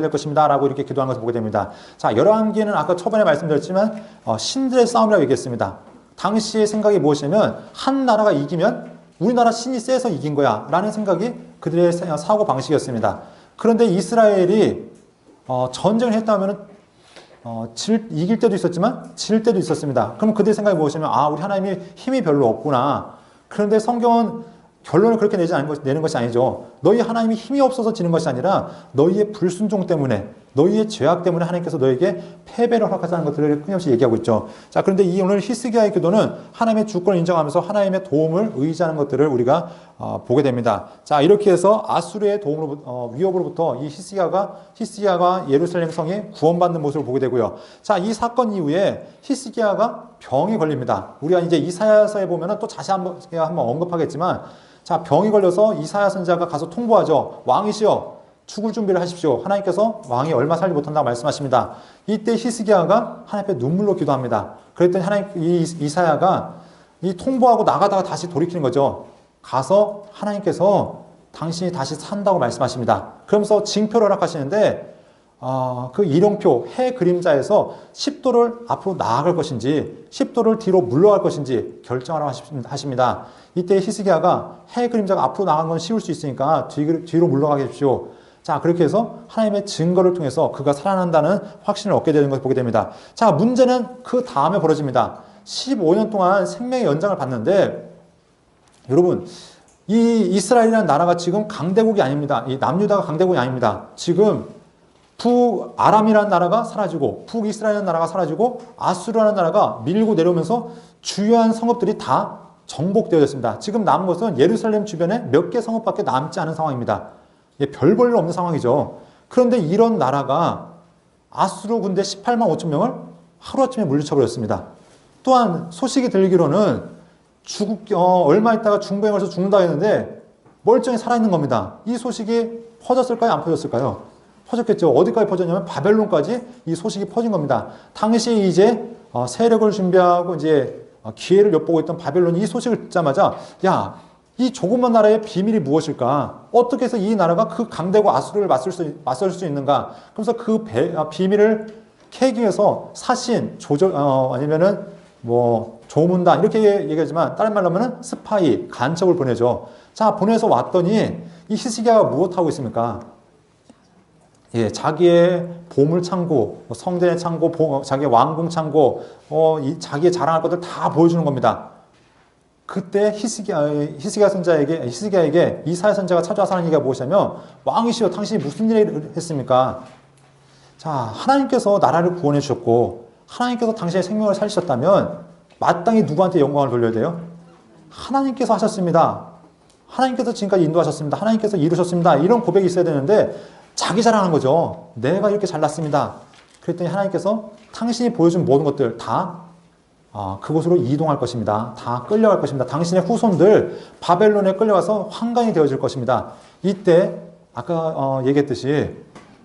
Speaker 1: 될 것입니다. 라고 이렇게 기도하는 것을 보게 됩니다. 자, 열왕기는 아까 초반에 말씀드렸지만 신들의 싸움이라고 얘기했습니다. 당시의 생각이 무엇이냐면 한 나라가 이기면 우리나라 신이 세서 이긴 거야 라는 생각이 그들의 사고 방식이었습니다. 그런데 이스라엘이 전쟁을 했다면 이길 때도 있었지만 질 때도 있었습니다. 그럼 그들의 생각이 무엇이냐면 우리 하나님이 힘이 별로 없구나. 그런데 성경은 결론을 그렇게 내는 것이 아니죠. 너희 하나님이 힘이 없어서 지는 것이 아니라 너희의 불순종 때문에 너희의 죄악 때문에 하나님께서 너에게 패배를 허락하자는 것들을 끊임없이 얘기하고 있죠. 자, 그런데 이 오늘 히스기야의 기도는 하나님의 주권을 인정하면서 하나님의 도움을 의지하는 것들을 우리가 보게 됩니다. 자, 이렇게 해서 아수르의 위협으로부터 이 히스기야가 예루살렘 성이 구원받는 모습을 보게 되고요. 자, 이 사건 이후에 히스기야가 병이 걸립니다. 우리가 이제 이사야서에 보면은 또 다시 한번 언급하겠지만, 자, 병이 걸려서 이사야 선지자가 가서 통보하죠. 왕이시여, 죽을 준비를 하십시오. 하나님께서 왕이 얼마 살지 못한다고 말씀하십니다. 이때 히스기야가 하나님 앞에 눈물로 기도합니다. 그랬더니 이사야가 이 통보하고 나가다가 다시 돌이키는 거죠. 가서 하나님께서 당신이 다시 산다고 말씀하십니다. 그러면서 징표를 허락하시는데 그 일용표, 해 그림자에서 10도를 앞으로 나아갈 것인지 10도를 뒤로 물러갈 것인지 결정하라고 하십니다. 이때 히스기야가 해 그림자가 앞으로 나간 건 쉬울 수 있으니까 뒤로 물러가게 해주십시오. 자, 그렇게 해서 하나님의 증거를 통해서 그가 살아난다는 확신을 얻게 되는 것을 보게 됩니다. 자, 문제는 그 다음에 벌어집니다. 15년 동안 생명의 연장을 받는데 여러분, 이 이스라엘이라는 나라가 지금 강대국이 아닙니다. 이 남유다가 강대국이 아닙니다. 지금 북아람이라는 나라가 사라지고 북이스라엘이라는 나라가 사라지고 아수르라는 나라가 밀고 내려오면서 주요한 성읍들이 다 정복되어졌습니다. 지금 남은 것은 예루살렘 주변에 몇 개 성읍밖에 남지 않은 상황입니다. 별 볼 일 없는 상황이죠. 그런데 이런 나라가 아수르 군대 18만 5천 명을 하루아침에 물리쳐버렸습니다. 또한 소식이 들리기로는 얼마 있다가 중병에 걸려서 죽는다 했는데 멀쩡히 살아있는 겁니다. 이 소식이 퍼졌을까요? 안 퍼졌을까요? 퍼졌겠죠. 어디까지 퍼졌냐면 바벨론까지 이 소식이 퍼진 겁니다. 당시 이제 세력을 준비하고 이제 기회를 엿보고 있던 바벨론이 이 소식을 듣자마자 이 조그만 나라의 비밀이 무엇일까? 어떻게 해서 이 나라가 그 강대국 아수르를 맞설 수 있는가? 그래서 그 비밀을 캐기 위해서 사신, 아니면은 조문단 이렇게 얘기하지만 다른 말로 하면은 스파이, 간첩을 보내죠. 자, 보내서 왔더니 이 히스기야가 무엇하고 있습니까? 자기의 보물 창고, 성전의 창고, 자기의 왕궁 창고, 자기의 자랑할 것들 다 보여주는 겁니다. 그때 히스기야에게 이사야 선지자가 찾아와서 하는 얘기가 무엇이냐면 왕이시여, 당신이 무슨 일을 했습니까? 자, 하나님께서 나라를 구원해 주셨고 하나님께서 당신의 생명을 살리셨다면 마땅히 누구한테 영광을 돌려야 돼요? 하나님께서 하셨습니다. 하나님께서 지금까지 인도하셨습니다. 하나님께서 이루셨습니다. 이런 고백이 있어야 되는데 자기 자랑하는 거죠. 내가 이렇게 잘났습니다. 그랬더니 하나님께서 당신이 보여준 모든 것들 다 그곳으로 이동할 것입니다. 다 끌려갈 것입니다. 당신의 후손들 바벨론에 끌려가서 환관이 되어질 것입니다. 이때 아까 얘기했듯이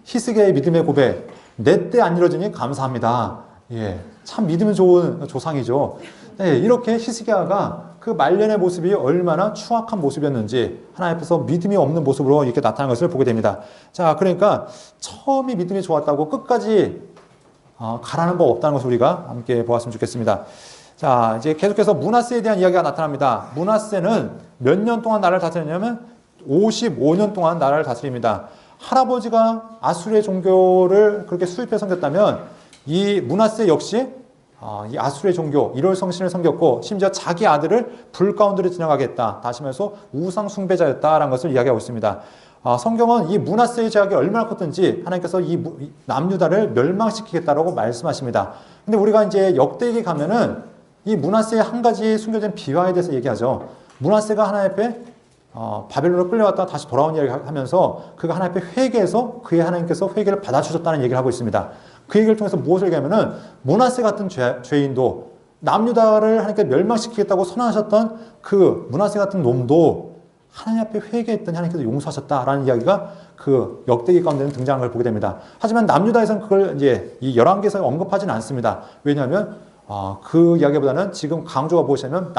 Speaker 1: 히스기야의 믿음의 고백, 내 때 안 이루어지니 감사합니다. 예, 참 믿으면 좋은 조상이죠. 네, 이렇게 히스기야가 그 말년의 모습이 얼마나 추악한 모습이었는지 하나님 앞에서 믿음이 없는 모습으로 이렇게 나타난 것을 보게 됩니다. 자, 그러니까 처음이 믿음이 좋았다고 끝까지 가라는 법 없다는 것을 우리가 함께 보았으면 좋겠습니다. 자, 이제 계속해서 므낫세에 대한 이야기가 나타납니다. 므낫세는 몇 년 동안 나라를 다스렸냐면 55년 동안 나라를 다스립니다. 할아버지가 아수르의 종교를 그렇게 수입해 섬겼다면 이 므낫세 역시 이 아수르의 종교, 일월 성신을 섬겼고 심지어 자기 아들을 불 가운데로 지나가겠다. 다시 말해서 우상 숭배자였다라는 것을 이야기하고 있습니다. 성경은 이 므낫세의 죄악이 얼마나 컸든지 하나님께서 이 남유다를 멸망시키겠다라고 말씀하십니다. 근데 우리가 이제 역대기에 가면은 이 므낫세의 한 가지 숨겨진 비화에 대해서 얘기하죠. 므낫세가 하나님 앞에 바벨론으로 끌려갔다가 다시 돌아온 이야기를 하면서 그가 하나님 앞에 회개해서 그의 하나님께서 회개를 받아주셨다는 얘기를 하고 있습니다. 그 얘기를 통해서 무엇을 얘기하면은 므낫세 같은 죄인도 남유다를 하나님께 멸망시키겠다고 선언하셨던 그 므낫세 같은 놈도 하나님 앞에 회개했더니 하나님께서 용서하셨다라는 이야기가 그 역대기 가운데는 등장한 걸 보게 됩니다. 하지만 남유다에서는 그걸 이제 이 열왕기에서 언급하지는 않습니다. 왜냐하면 그 이야기보다는 지금 강조가 무엇이냐면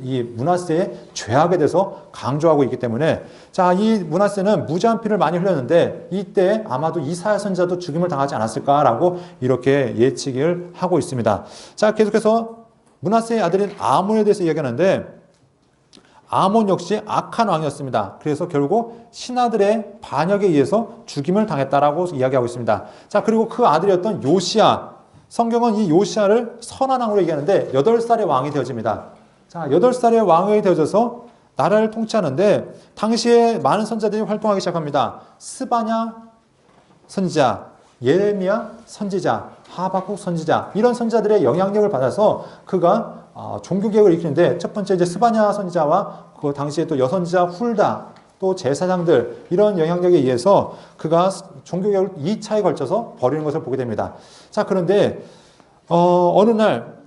Speaker 1: 이 므낫세의 죄악에 대해서 강조하고 있기 때문에 자, 이 므낫세는 무지한 피를 많이 흘렸는데 이때 아마도 이사야 선지자도 죽임을 당하지 않았을까라고 이렇게 예측을 하고 있습니다. 자, 계속해서 므낫세의 아들인 아몬에 대해서 이야기하는데 아몬 역시 악한 왕이었습니다. 그래서 결국 신하들의 반역에 의해서 죽임을 당했다라고 이야기하고 있습니다. 자, 그리고 그 아들이었던 요시야, 성경은 이 요시야를 선한 왕으로 얘기하는데 8살의 왕이 되어집니다. 자, 8살의 왕이 되어져서 나라를 통치하는데 당시에 많은 선지자들이 활동하기 시작합니다. 스바냐 선지자, 예레미야 선지자, 하박국 선지자, 이런 선지자들의 영향력을 받아서 그가 종교개혁을 일으키는데 첫 번째 이제 스바냐 선지자와 그 당시에 또 여선지자 훌다, 또 제사장들, 이런 영향력에 의해서 그가 종교개혁을 2차에 걸쳐서 벌이는 것을 보게 됩니다. 자, 그런데 어느 날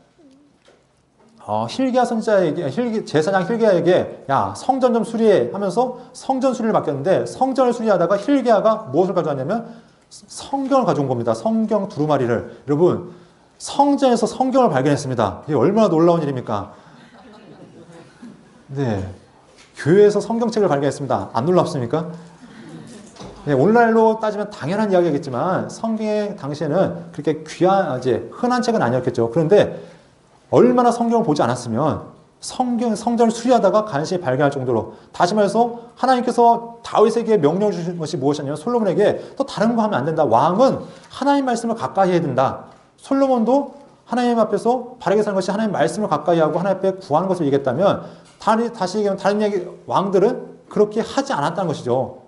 Speaker 1: hil기야 선지자에게, 제사장 hil기야에게 야, 성전 좀 수리해 하면서 성전 수리를 맡겼는데 성전을 수리하다가 hil기야가 무엇을 가져왔냐면 성경을 가져온 겁니다. 성경 두루마리를. 여러분, 성전에서 성경을 발견했습니다. 이게 얼마나 놀라운 일입니까? 네, 교회에서 성경책을 발견했습니다. 안 놀랍습니까? 네, 오늘날로 따지면 당연한 이야기겠지만 성경의 당시에는 그렇게 흔한 책은 아니었겠죠. 그런데 얼마나 성경을 보지 않았으면 성전을 수리하다가 간신히 발견할 정도로, 다시 말해서 하나님께서 다윗에게 명령을 주신 것이 무엇이냐면 솔로몬에게 또 다른 거 하면 안 된다. 왕은 하나님 말씀을 가까이 해야 된다. 솔로몬도 하나님 앞에서 바르게 사는 것이 하나님 말씀을 가까이 하고 하나님 앞에 구하는 것을 얘기했다면 다시 얘기하면 다른 얘기, 왕들은 그렇게 하지 않았다는 것이죠.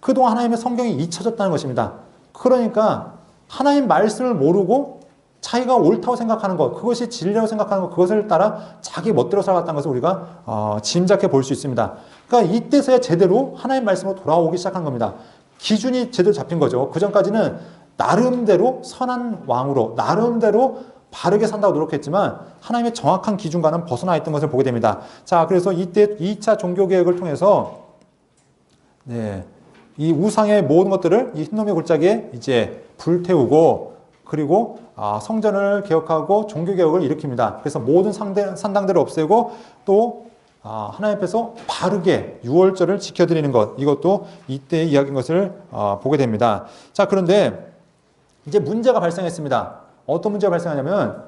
Speaker 1: 그동안 하나님의 성경이 잊혀졌다는 것입니다. 그러니까 하나님 말씀을 모르고 자기가 옳다고 생각하는 것, 그것이 진리라고 생각하는 것, 그것을 따라 자기 멋대로 살아갔다는 것을 우리가 짐작해 볼 수 있습니다. 그러니까 이때서야 제대로 하나님 말씀으로 돌아오기 시작한 겁니다. 기준이 제대로 잡힌 거죠. 그 전까지는 나름대로 선한 왕으로 나름대로 바르게 산다고 노력했지만 하나님의 정확한 기준과는 벗어나 있던 것을 보게 됩니다. 자, 그래서 이때 2차 종교개혁을 통해서 이 우상의 모든 것들을 이 흰놈의 골짜기에 이제 불태우고, 그리고 성전을 개혁하고 종교개혁을 일으킵니다. 그래서 모든 산당들을 없애고 또 하나님 앞에서 바르게 유월절을 지켜드리는 것, 이것도 이때의 이야기인 것을 보게 됩니다. 자, 그런데 이제 문제가 발생했습니다. 어떤 문제가 발생하냐면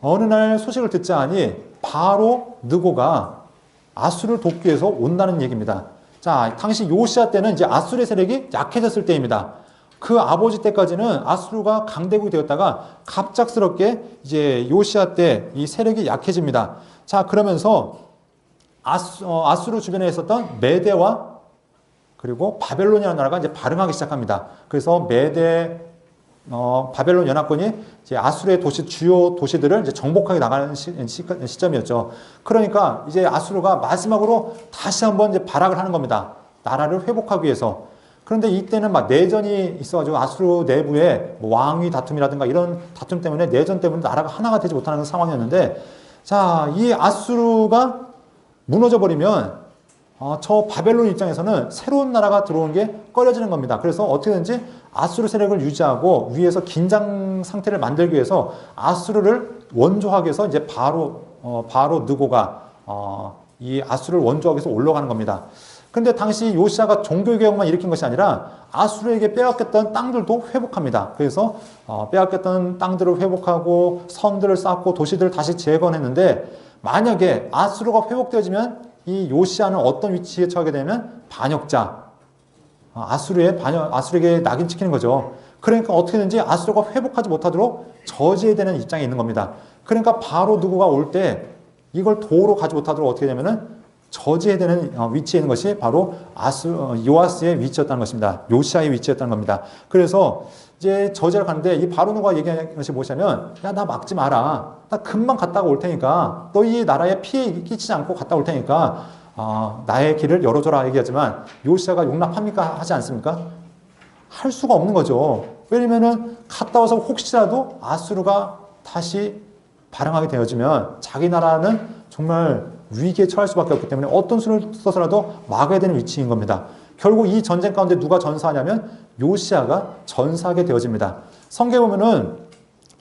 Speaker 1: 어느 날 소식을 듣자하니 바로 느고가 아수르를 돕기 위해서 온다는 얘기입니다. 자, 당시 요시야 때는 이제 아수르의 세력이 약해졌을 때입니다. 그 아버지 때까지는 아수르가 강대국이 되었다가 갑작스럽게 이제 요시야 때 이 세력이 약해집니다. 자, 그러면서 아수르 주변에 있었던 메대와 그리고 바벨론이라는 나라가 이제 발흥하기 시작합니다. 그래서 메대, 바벨론 연합군이 이제 아수르의 주요 도시들을 이제 정복하게 나가는 시점이었죠. 그러니까 이제 아수르가 마지막으로 다시 한번 이제 발악을 하는 겁니다. 나라를 회복하기 위해서. 그런데 이때는 막 내전이 있어가지고 아수르 내부에 뭐 왕위 다툼이라든가 이런 다툼 때문에, 내전 때문에 나라가 하나가 되지 못하는 상황이었는데, 자, 이 아수르가 무너져 버리면 저 바벨론 입장에서는 새로운 나라가 들어오는 게 꺼려지는 겁니다. 그래서 어떻게든지 아수르 세력을 유지하고 위에서 긴장 상태를 만들기 위해서 아수르를 원조하기 위해서 이제 바로 느고가 이 아수르를 원조하기 위해서 올라가는 겁니다. 근데 당시 요시아가 종교개혁만 일으킨 것이 아니라 아수르에게 빼앗겼던 땅들도 회복합니다. 그래서 빼앗겼던 땅들을 회복하고 성들을 쌓고 도시들을 다시 재건했는데, 만약에 아수르가 회복되어지면 이 요시아는 어떤 위치에 처하게 되면 반역자, 아수르에게 낙인 찍히는 거죠. 그러니까 어떻게든지 아수르가 회복하지 못하도록 저지해야 되는 입장에 있는 겁니다. 그러니까 바로 누구가 올 때 이걸 도로 가지 못하도록 어떻게 되면은 저지해야 되는 위치에 있는 것이 바로 요아스의 위치였다는 것입니다. 요시아의 위치였다는 겁니다. 그래서 이제 저지하러 가는데 이 바로 누가 얘기하는 것이 무엇이냐면, 야, 나 막지 마라. 나 금방 갔다가 올 테니까, 너 이 나라에 피해 끼치지 않고 갔다 올 테니까 나의 길을 열어줘라 얘기하지만, 요시아가 용납합니까? 하지 않습니까? 할 수가 없는 거죠. 왜냐면은 갔다 와서 혹시라도 아수르가 다시 발흥하게 되어지면 자기 나라는 정말 위기에 처할 수밖에 없기 때문에 어떤 수를 써서라도 막아야 되는 위치인 겁니다. 결국 이 전쟁 가운데 누가 전사하냐면 요시아가 전사하게 되어집니다. 성경에 보면은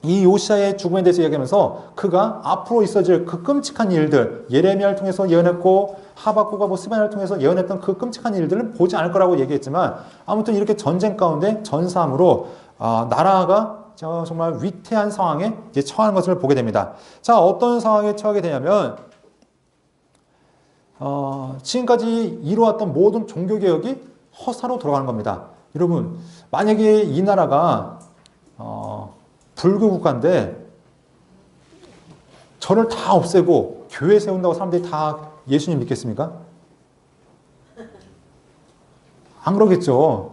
Speaker 1: 이 요시아의 죽음에 대해서 이야기하면서 그가 앞으로 있어질 그 끔찍한 일들, 예레미야를 통해서 예언했고 하박국과 스바냐를 통해서 예언했던 그 끔찍한 일들을 보지 않을 거라고 얘기했지만, 아무튼 이렇게 전쟁 가운데 전사함으로 나라가 정말 위태한 상황에 이제 처하는 것을 보게 됩니다. 자, 어떤 상황에 처하게 되냐면, 지금까지 이루어왔던 모든 종교개혁이 허사로 돌아가는 겁니다. 여러분, 만약에 이 나라가 불교 국가인데 절을 다 없애고 교회 세운다고 사람들이 다 예수님 믿겠습니까? 안 그러겠죠.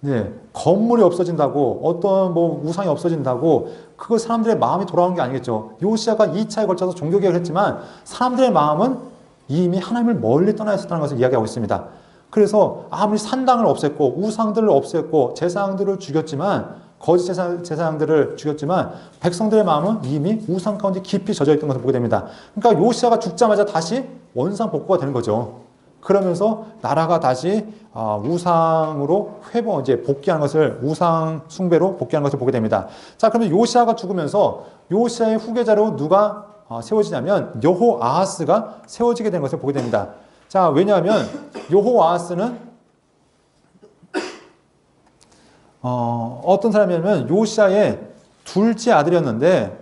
Speaker 1: 네, 건물이 없어진다고, 어떤 우상이 없어진다고, 그거 사람들의 마음이 돌아오는 게 아니겠죠. 요시아가 2차에 걸쳐서 종교개혁을 했지만 사람들의 마음은 이미 하나님을 멀리 떠나 있었다는 것을 이야기하고 있습니다. 그래서 아무리 산당을 없앴고 우상들을 없앴고 제사장들을 죽였지만, 거짓 제사장들을 죽였지만 백성들의 마음은 이미 우상 가운데 깊이 젖어있던 것을 보게 됩니다. 그러니까 요시아가 죽자마자 다시 원상 복구가 되는 거죠. 그러면서 나라가 다시 우상으로 이제 복귀하는 것을, 우상 숭배로 복귀하는 것을 보게 됩니다. 자, 그러면 요시아가 죽으면서 요시아의 후계자로 누가 세워지냐면 여호아하스가 세워지게 되는 것을 보게 됩니다. 자, 왜냐하면 여호아하스는 어떤 사람이냐면 요시아의 둘째 아들이었는데,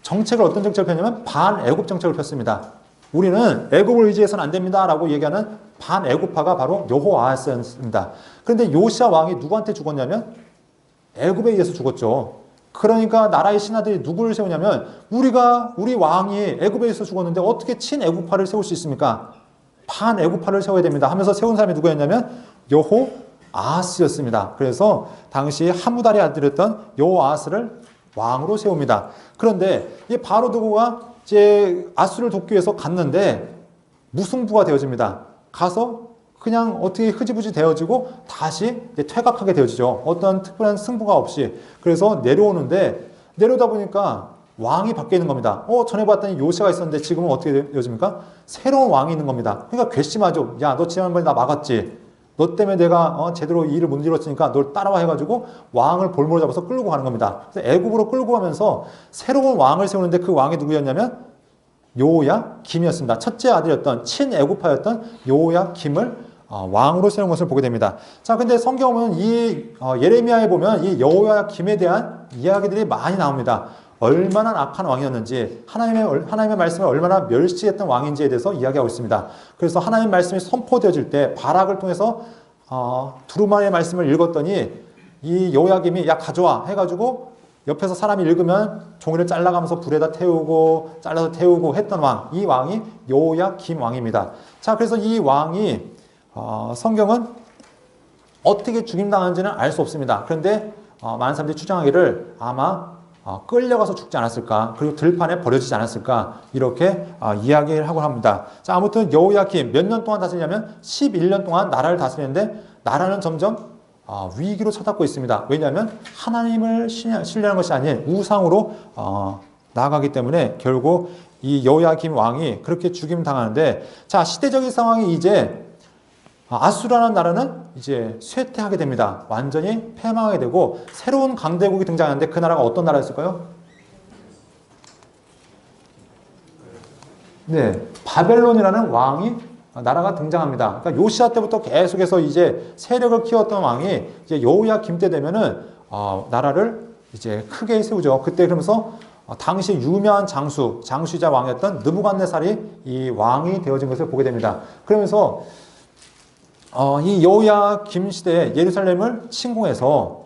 Speaker 1: 어떤 정책을 폈냐면 반애굽 정책을 폈습니다. 우리는 애굽을 의지해서는 안 됩니다 라고 얘기하는 반애굽파가 바로 여호아하스였습니다. 그런데 요시아 왕이 누구한테 죽었냐면 애굽에 의해서 죽었죠. 그러니까 나라의 신하들이 누구를 세우냐면, 우리 왕이 애굽에 의해서 죽었는데 어떻게 친애굽파를 세울 수 있습니까? 반애굽파를 세워야 됩니다 하면서 세운 사람이 누구였냐면 여호아하스였습니다. 그래서 당시 하무달의 아들이었던 여호아하스를 왕으로 세웁니다. 그런데 이 바로 누구가 이제 아수르를 돕기 위해서 갔는데 무승부가 되어집니다. 가서 그냥 어떻게 흐지부지 되어지고 다시 이제 퇴각하게 되어지죠. 어떤 특별한 승부가 없이. 그래서 내려오는데, 내려오다 보니까 왕이 바뀌어 있는 겁니다. 전에 봤더니 요시아가 있었는데 지금은 어떻게 되어집니까? 새로운 왕이 있는 겁니다. 그러니까 괘씸하죠. 야, 너 지난번에 나 막았지? 너 때문에 내가 제대로 일을 못 이뤘으니까 널 따라와 해가지고 왕을 볼모로 잡아서 끌고 가는 겁니다. 그래서 애굽으로 끌고 가면서 새로운 왕을 세우는데, 그 왕이 누구였냐면 요야김이었습니다. 첫째 아들이었던 친애굽파였던 요야김을 왕으로 세운 것을 보게 됩니다. 자, 근데 성경 보면 예레미야에 보면 이 여호야김에 대한 이야기들이 많이 나옵니다. 얼마나 악한 왕이었는지, 하나님의 말씀을 얼마나 멸시했던 왕인지에 대해서 이야기하고 있습니다. 그래서 하나님의 말씀이 선포되어질 때 바락을 통해서 두루마리의 말씀을 읽었더니 이 여호야김이 야 가져와 해가지고 옆에서 사람이 읽으면 종이를 잘라가면서 불에다 태우고 잘라서 태우고 했던 왕, 이 왕이 여호야김 왕입니다. 자, 그래서 이 왕이 성경은 어떻게 죽임당한지는 알 수 없습니다. 그런데 많은 사람들이 추정하기를 아마 끌려가서 죽지 않았을까, 그리고 들판에 버려지지 않았을까, 이렇게 이야기를 하곤 합니다. 자, 아무튼 여호야김 몇 년 동안 다스리냐면 11년 동안 나라를 다스리는데, 나라는 점점 위기로 쳐닫고 있습니다. 왜냐하면 하나님을 신뢰하는 것이 아닌 우상으로 나아가기 때문에 결국 이 여호야김 왕이 그렇게 죽임 당하는데, 자, 시대적인 상황이 이제 아수라는 나라는 이제 쇠퇴하게 됩니다. 완전히 패망하게 되고 새로운 강대국이 등장하는데 그 나라가 어떤 나라였을까요? 네, 바벨론이라는 왕이 나라가 등장합니다. 그러니까 요시아 때부터 계속해서 이제 세력을 키웠던 왕이 이제 여호야김 때 되면은 나라를 이제 크게 세우죠. 그때 그러면서 당시 유명한 장수이자 왕이었던 느부갓네살이 이 왕이 되어진 것을 보게 됩니다. 그러면서 이 여호야김 시대에 예루살렘을 침공해서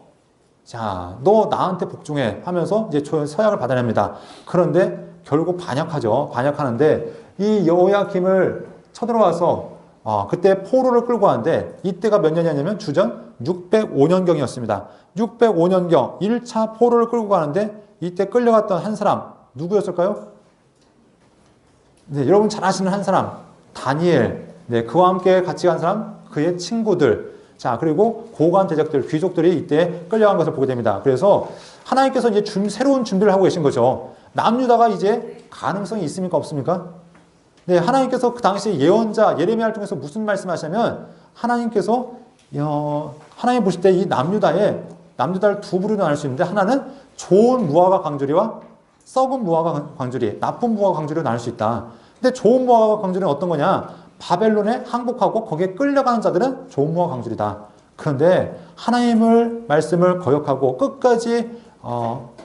Speaker 1: 자, 너 나한테 복종해 하면서 이제 서약을 받아냅니다. 그런데 결국 반역하죠. 반역하는데 이 여호야김을 쳐들어와서 그때 포로를 끌고 왔는데 이때가 몇 년이냐면 주전 605년경이었습니다. 605년경 1차 포로를 끌고 가는데 이때 끌려갔던 한 사람 누구였을까요? 네, 여러분 잘 아시는 한 사람 다니엘. 네, 그와 함께 같이 간 사람 그의 친구들. 자, 그리고 고관 대적들, 귀족들이 이때 끌려간 것을 보게 됩니다. 그래서 하나님께서 이제 새로운 준비를 하고 계신 거죠. 남유다가 이제 가능성이 있습니까? 없습니까? 네, 하나님께서 그 당시 예언자 예레미야를 통해서 무슨 말씀하시냐면 하나님께서 하나님 보실 때 이 남유다를 두 부류로 나눌 수 있는데 하나는 좋은 무화과 광주리와 썩은 무화과 광주리, 나쁜 무화과 광주리로 나눌 수 있다. 근데 좋은 무화과 광주리는 어떤 거냐? 바벨론에 항복하고 거기에 끌려가는 자들은 좋은 무화과 광주리다. 그런데 하나님을 말씀을 거역하고 끝까지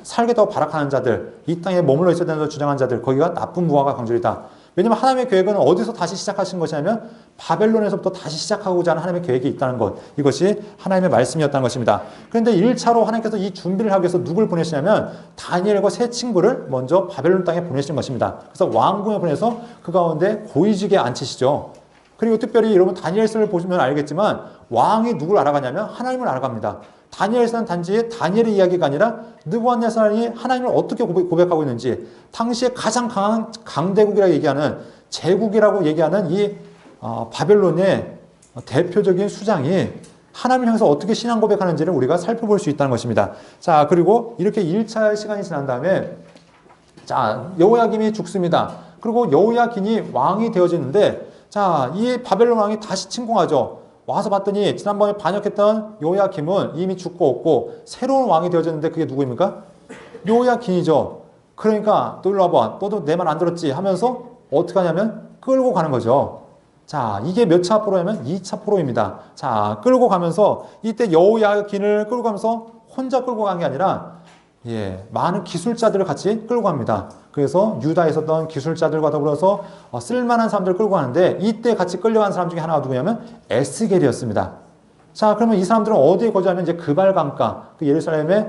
Speaker 1: 살겠다고 발악하는 자들, 이 땅에 머물러 있어야 된다고 주장한 자들, 거기가 나쁜 무화과 광주리다. 왜냐하면 하나님의 계획은 어디서 다시 시작하신 것이냐면 바벨론에서부터 다시 시작하고자 하는 하나님의 계획이 있다는 것. 이것이 하나님의 말씀이었다는 것입니다. 그런데 1차로 하나님께서 이 준비를 하기 위해서 누굴 보내시냐면 다니엘과 세 친구를 먼저 바벨론 땅에 보내신 것입니다. 그래서 왕궁에 보내서 그 가운데 고위직에 앉히시죠. 그리고 특별히 여러분 다니엘서를 보시면 알겠지만 왕이 누굴 알아가냐면 하나님을 알아갑니다. 다니엘서는 단지 다니엘의 이야기가 아니라 느부갓네살이 하나님을 어떻게 고백하고 있는지 당시에 가장 강한 강대국이라고 얘기하는 제국이라고 얘기하는 이 바벨론의 대표적인 수장이 하나님을 향해서 어떻게 신앙 고백하는지를 우리가 살펴볼 수 있다는 것입니다. 자, 그리고 이렇게 1차 시간이 지난 다음에 자, 여호야김이 죽습니다. 그리고 여호야김이 왕이 되어지는데 자, 이 바벨론 왕이 다시 침공하죠. 와서 봤더니 지난번에 반역했던 여호야김은 이미 죽고 없고 새로운 왕이 되어졌는데 그게 누구입니까? 여호야김이죠. 그러니까 또 일로 와봐. 너도 내 말 안 들었지 하면서 어떻게 하냐면 끌고 가는 거죠. 자, 이게 몇 차 포로냐면 2차 포로입니다. 자, 끌고 가면서 이때 여호야김을 끌고 가면서 혼자 끌고 간 게 아니라 많은 기술자들을 같이 끌고 갑니다. 그래서 유다에 있었던 기술자들과 더불어서 쓸만한 사람들을 끌고 가는데 이때 같이 끌려간 사람 중에 하나가 누구냐면 에스겔이었습니다. 자, 그러면 이 사람들은 어디에 거주하면 이제 그발 강가, 그 예루살렘의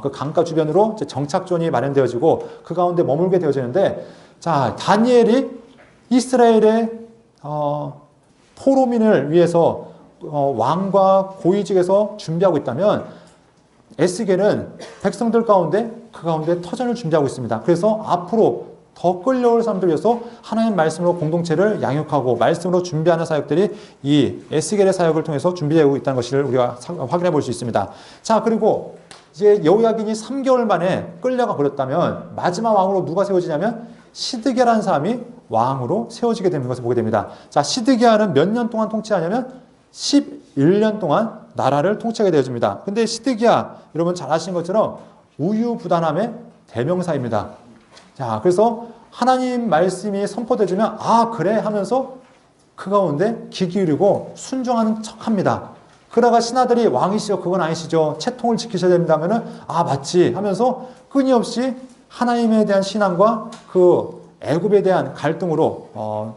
Speaker 1: 그 강가 주변으로 이제 정착존이 마련되어지고 그 가운데 머물게 되어지는데 자, 다니엘이 이스라엘의 포로민을 위해서 왕과 고위직에서 준비하고 있다면 에스겔은 백성들 가운데 그 가운데 터전을 준비하고 있습니다. 그래서 앞으로 더 끌려올 사람들 위해서 하나님 말씀으로 공동체를 양육하고 말씀으로 준비하는 사역들이 이 에스겔의 사역을 통해서 준비되고 있다는 것을 우리가 확인해 볼 수 있습니다. 자, 그리고 이제 여호야김이 3개월 만에 끌려가 버렸다면 마지막 왕으로 누가 세워지냐면 시드기야라는 사람이 왕으로 세워지게 되는 것을 보게 됩니다. 자, 시드기야는 몇 년 동안 통치하냐면 11년 동안 나라를 통치하게 되어집니다. 근데 시드기야, 여러분 잘 아시는 것처럼 우유부단함의 대명사입니다. 자, 그래서 하나님 말씀이 선포되어지면 그래 하면서 그 가운데 귀 기울이고 순종하는 척합니다. 그러다가 신하들이 왕이시죠, 그건 아니시죠, 채통을 지키셔야 됩니다 하면은 맞지 하면서 끊임없이 하나님에 대한 신앙과 그 애굽에 대한 갈등으로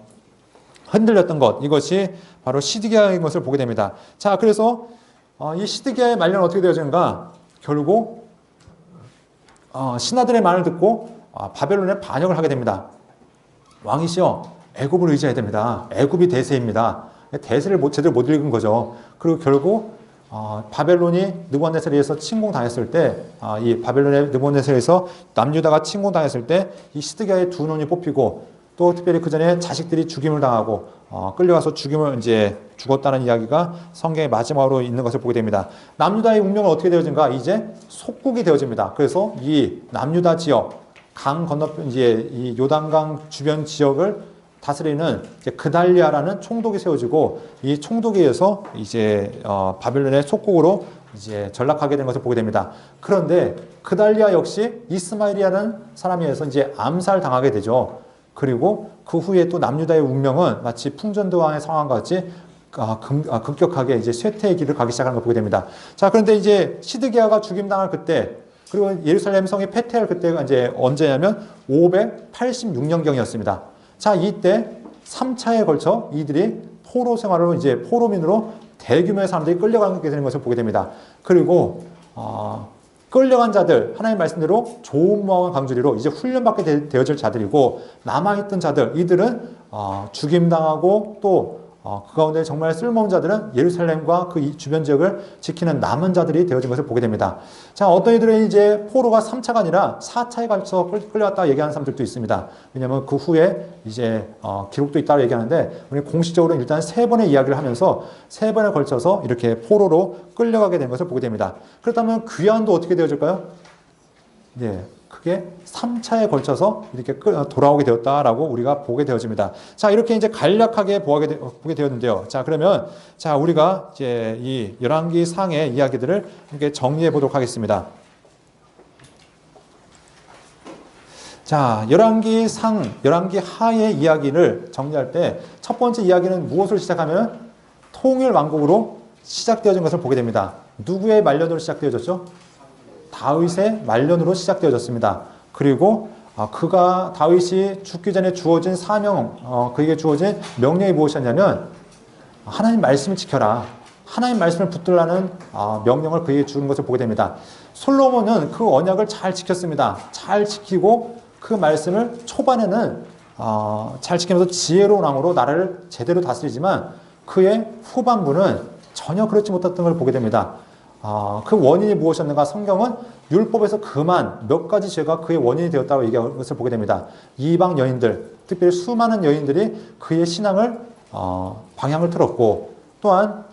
Speaker 1: 흔들렸던 것, 이것이 바로 시드기야인 것을 보게 됩니다. 자, 그래서 이 시드기야의 말년은 어떻게 되어지는가? 결국 신하들의 말을 듣고 바벨론에 반역을 하게 됩니다. 왕이시여, 애굽을 의지해야 됩니다. 애굽이 대세입니다. 대세를 제대로 못 읽은 거죠. 그리고 결국 바벨론이 느부갓네살에 의해서 침공당했을 때, 이 바벨론의 느부갓네살에 의해서 남유다가 침공당했을 때 이 시드기야의 두 눈이 뽑히고 또 특별히 그 전에 자식들이 죽임을 당하고 끌려가서 죽었다는 이야기가 성경의 마지막으로 있는 것을 보게 됩니다. 남유다의 운명은 어떻게 되어진가? 이제 속국이 되어집니다. 그래서 이 남유다 지역, 강 건너편 이제 이 요단강 주변 지역을 다스리는 이제 그달리아라는 총독이 세워지고 이 총독에 의해서 이제 바벨론의 속국으로 이제 전락하게 된 것을 보게 됩니다. 그런데 그달리아 역시 이스마엘이라는 사람에 의해서 이제 암살당하게 되죠. 그리고 그 후에 또 남유다의 운명은 마치 풍전도왕의 상황과 같이 급격하게 이제 쇠퇴의 길을 가기 시작하는 걸 보게 됩니다. 자, 그런데 이제 시드기야가 죽임당할 그때, 그리고 예루살렘 성이 패퇴할 그때가 이제 언제냐면 586년경이었습니다. 자, 이때 3차에 걸쳐 이들이 포로 생활로 이제 포로민으로 대규모의 사람들이 끌려가게 되는 것을 보게 됩니다. 그리고 끌려간 자들, 하나님 말씀대로 좋은 마음과 강주리로 이제 훈련받게 되어질 자들이고, 남아있던 자들, 이들은 죽임당하고 또 그 가운데 정말 쓸모없는 자들은 예루살렘과 그 주변 지역을 지키는 남은 자들이 되어진 것을 보게 됩니다. 자, 어떤 이들은 이제 포로가 3차가 아니라 4차에 걸쳐 끌려갔다 얘기하는 사람들도 있습니다. 왜냐하면 그 후에 이제 기록도 있다고 얘기하는데, 우리 공식적으로 일단 3번의 이야기를 하면서 3번에 걸쳐서 이렇게 포로로 끌려가게 된 것을 보게 됩니다. 그렇다면 귀환도 어떻게 되어질까요? 예. 그게 3차에 걸쳐서 이렇게 돌아오게 되었다라고 우리가 보게 되어집니다. 자, 이렇게 이제 간략하게 보게 되었는데요. 자, 그러면 자, 우리가 이제 이 열왕기 상의 이야기들을 이렇게 정리해 보도록 하겠습니다. 자, 열왕기 상, 열왕기 하의 이야기를 정리할 때 첫 번째 이야기는 무엇을 시작하면 통일 왕국으로 시작되어진 것을 보게 됩니다. 누구의 말년으로 시작되어졌죠? 다윗의 말년으로 시작되어졌습니다. 그리고 다윗이 죽기 전에 주어진 사명, 그에게 주어진 명령이 무엇이었냐면 하나님 말씀을 지켜라. 하나님 말씀을 붙들라는 명령을 그에게 주는 것을 보게 됩니다. 솔로몬은 그 언약을 잘 지켰습니다. 잘 지키고 그 말씀을 초반에는 잘 지키면서 지혜로운 왕으로 나라를 제대로 다스리지만 그의 후반부는 전혀 그렇지 못했던 걸 보게 됩니다. 그 원인이 무엇이었는가? 성경은 율법에서 그만 몇 가지 죄가 그의 원인이 되었다고 얘기하는 것을 보게 됩니다. 이방 여인들, 특별히 수많은 여인들이 그의 신앙을 방향을 틀었고, 또한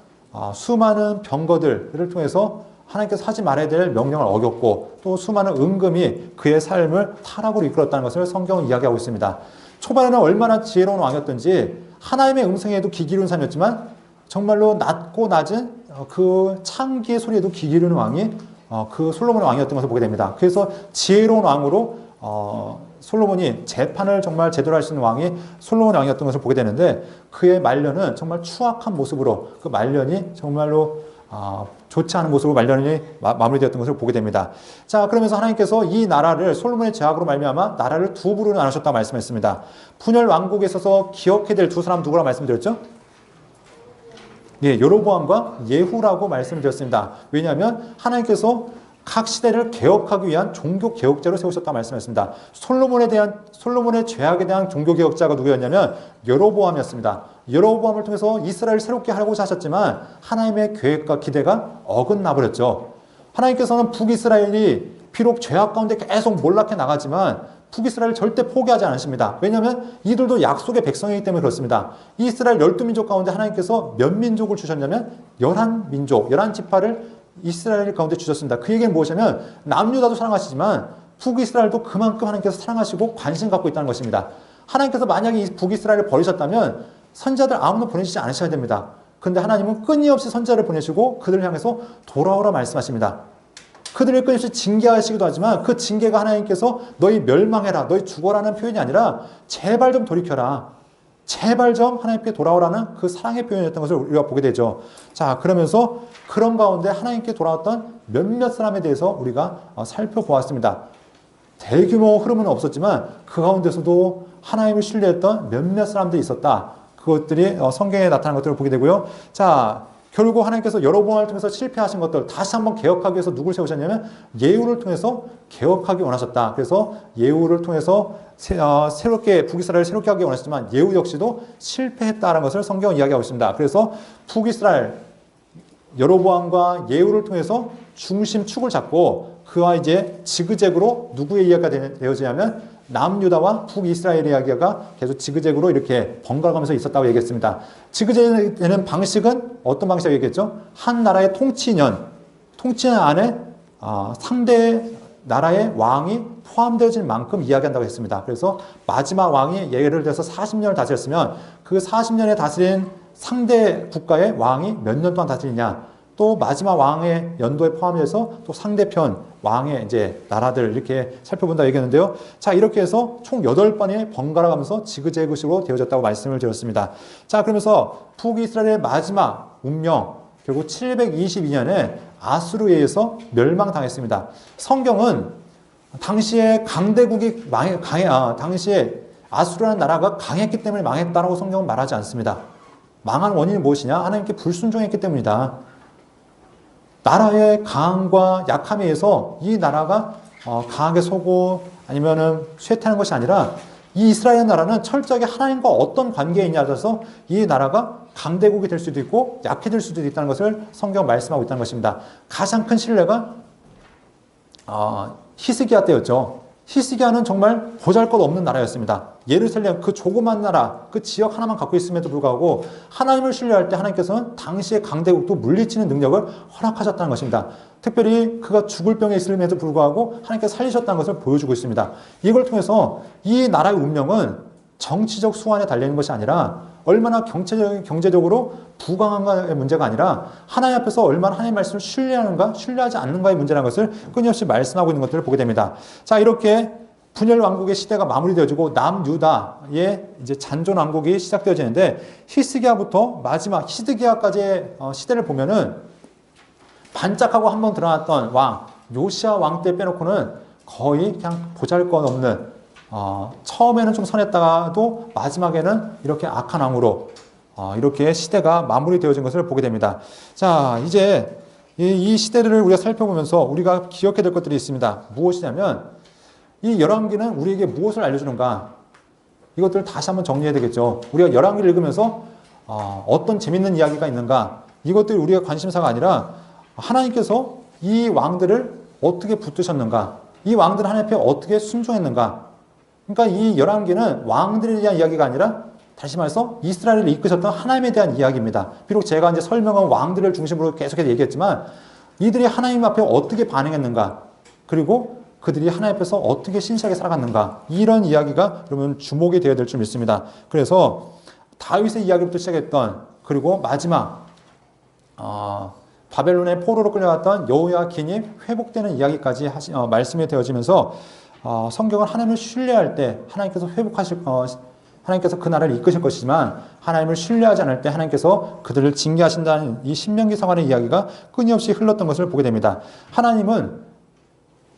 Speaker 1: 수많은 병거들을 통해서 하나님께서 하지 말아야 될 명령을 어겼고, 또 수많은 은금이 그의 삶을 타락으로 이끌었다는 것을 성경은 이야기하고 있습니다. 초반에는 얼마나 지혜로운 왕이었던지 하나님의 음성에도 귀 기울인 사람이었지만 정말로 낮고 낮은 그 창기의 소리에도 귀 기울이는 왕이 그 솔로몬의 왕이었던 것을 보게 됩니다. 그래서 지혜로운 왕으로 솔로몬이 재판을 정말 제대로 할 수 있는 왕이 솔로몬의 왕이었던 것을 보게 되는데, 그의 말년은 정말 추악한 모습으로, 그 말년이 정말로 좋지 않은 모습으로 말년이 마무리되었던 것을 보게 됩니다. 자, 그러면서 하나님께서 이 나라를 솔로몬의 제약으로 말미암아 나라를 두 부로 나누셨다고 말씀했습니다. 분열 왕국에 있어서 기억해야 될 두 사람 누구라고 말씀드렸죠? 예, 여로보암과 예후라고 말씀드렸습니다. 왜냐하면 하나님께서 각 시대를 개혁하기 위한 종교 개혁자로 세우셨다고 말씀했습니다. 솔로몬의 죄악에 대한 종교 개혁자가 누구였냐면 여로보암이었습니다. 여로보암을 통해서 이스라엘을 새롭게 하려고 하셨지만 하나님의 계획과 기대가 어긋나 버렸죠. 하나님께서는 북이스라엘이 비록 죄악 가운데 계속 몰락해 나가지만 북이스라엘을 절대 포기하지 않으십니다. 왜냐하면 이들도 약속의 백성이기 때문에 그렇습니다. 이스라엘 12민족 가운데 하나님께서 몇 민족을 주셨냐면 11민족, 11지파를 이스라엘 가운데 주셨습니다. 그 얘기는 무엇이냐면 남유다도 사랑하시지만 북이스라엘도 그만큼 하나님께서 사랑하시고 관심 갖고 있다는 것입니다. 하나님께서 만약에 이 북이스라엘을 버리셨다면 선지자들 아무도 보내시지 않으셔야 됩니다. 그런데 하나님은 끊임없이 선지자를 보내시고 그들을 향해서 돌아오라 말씀하십니다. 그들을 끊임없이 징계하시기도 하지만 그 징계가 하나님께서 너희 멸망해라, 너희 죽어라는 표현이 아니라 제발 좀 돌이켜라, 제발 좀 하나님께 돌아오라는 그 사랑의 표현이었던 것을 우리가 보게 되죠. 자, 그러면서 그런 가운데 하나님께 돌아왔던 몇몇 사람에 대해서 우리가 살펴보았습니다. 대규모 흐름은 없었지만 그 가운데서도 하나님을 신뢰했던 몇몇 사람들이 있었다. 그것들이 성경에 나타난 것들을 보게 되고요. 자, 결국 하나님께서 여로보암을 통해서 실패하신 것들 다시 한번 개혁하기 위해서 누굴 세우셨냐면 예후를 통해서 개혁하기 원하셨다. 그래서 예후를 통해서 새롭게 북이스라엘을 새롭게 하기 원하셨지만 예후 역시도 실패했다는 것을 성경은 이야기하고 있습니다. 그래서 북이스라엘 여로보암과 예후를 통해서 중심축을 잡고 그와 이제 지그재그로 누구의 이야기가 되어지냐면 남유다와 북이스라엘의 이야기가 계속 지그재그로 이렇게 번갈아가면서 있었다고 얘기했습니다. 지그재그 되는 방식은 어떤 방식이라고 얘기했죠? 한 나라의 통치년 안에 상대 나라의 왕이 포함되어질 만큼 이야기한다고 했습니다. 그래서 마지막 왕이 예를 들어서 40년을 다스렸으면 그 40년에 다스린 상대 국가의 왕이 몇 년 동안 다스리냐, 또 마지막 왕의 연도에 포함해서 또 상대편 왕의 이제 나라들 이렇게 살펴본다 얘기했는데요. 자, 이렇게 해서 총 8번이 번갈아 가면서 지그재그식으로 되어졌다고 말씀을 드렸습니다. 자, 그러면서 북이스라엘의 마지막 운명, 결국 722년에 아수르에 의해서 멸망당했습니다. 성경은 당시에 강대국이 당시에 아수르라는 나라가 강했기 때문에 망했다라고 성경은 말하지 않습니다. 망한 원인이 무엇이냐? 하나님께 불순종했기 때문이다. 나라의 강함과 약함에 의해서 이 나라가 강하게 서고 아니면은 쇠퇴하는 것이 아니라 이 이스라엘 나라는 철저하게 하나님과 어떤 관계에 있냐에 따라서 이 나라가 강대국이 될 수도 있고 약해질 수도 있다는 것을 성경 말씀하고 있다는 것입니다. 가장 큰 신뢰가 히스기야 때였죠. 히스기야는 정말 보잘것없는 나라였습니다. 예루살렘 그 조그만 나라, 그 지역 하나만 갖고 있음에도 불구하고 하나님을 신뢰할 때 하나님께서는 당시의 강대국도 물리치는 능력을 허락하셨다는 것입니다. 특별히 그가 죽을 병에 있음에도 불구하고 하나님께서 살리셨다는 것을 보여주고 있습니다. 이걸 통해서 이 나라의 운명은 정치적 수완에 달려있는 것이 아니라 얼마나 경제적으로 부강한가의 문제가 아니라 하나님 앞에서 얼마나 하나님의 말씀을 신뢰하는가, 신뢰하지 않는가의 문제라는 것을 끊임없이 말씀하고 있는 것들을 보게 됩니다. 자, 이렇게 분열 왕국의 시대가 마무리되어지고 남유다의 이제 잔존 왕국이 시작되어지는데 히스기야부터 마지막 시드기야까지의 시대를 보면은 반짝하고 한번 드러났던 왕 요시야 왕 때 빼놓고는 거의 그냥 보잘것없는 처음에는 좀 선했다가도 마지막에는 이렇게 악한 왕으로 이렇게 시대가 마무리되어진 것을 보게 됩니다. 자, 이제 이 시대를 우리가 살펴보면서 우리가 기억해야 될 것들이 있습니다. 무엇이냐면 이 열왕기는 우리에게 무엇을 알려주는가? 이것들을 다시 한번 정리해야 되겠죠. 우리가 열왕기를 읽으면서 어떤 재밌는 이야기가 있는가? 이것들이 우리의 관심사가 아니라 하나님께서 이 왕들을 어떻게 붙드셨는가? 이 왕들은 하나님 앞에 어떻게 순종했는가? 그러니까 이 열왕기는 왕들에 대한 이야기가 아니라 다시 말해서 이스라엘을 이끄셨던 하나님에 대한 이야기입니다. 비록 제가 이제 설명은 왕들을 중심으로 계속해서 얘기했지만 이들이 하나님 앞에 어떻게 반응했는가? 그리고 그들이 하나님 앞에서 어떻게 신실하게 살아갔는가? 이런 이야기가 여러분 주목이 되어야 될 줄 믿습니다. 그래서 다윗의 이야기부터 시작했던 그리고 마지막 바벨론의 포로로 끌려갔던 여호야긴이 회복되는 이야기까지 말씀이 되어지면서 성경은 하나님을 신뢰할 때 하나님께서 하나님께서 그 나라를 이끄실 것이지만 하나님을 신뢰하지 않을 때 하나님께서 그들을 징계하신다는 이 신명기 서간의 이야기가 끊임없이 흘렀던 것을 보게 됩니다. 하나님은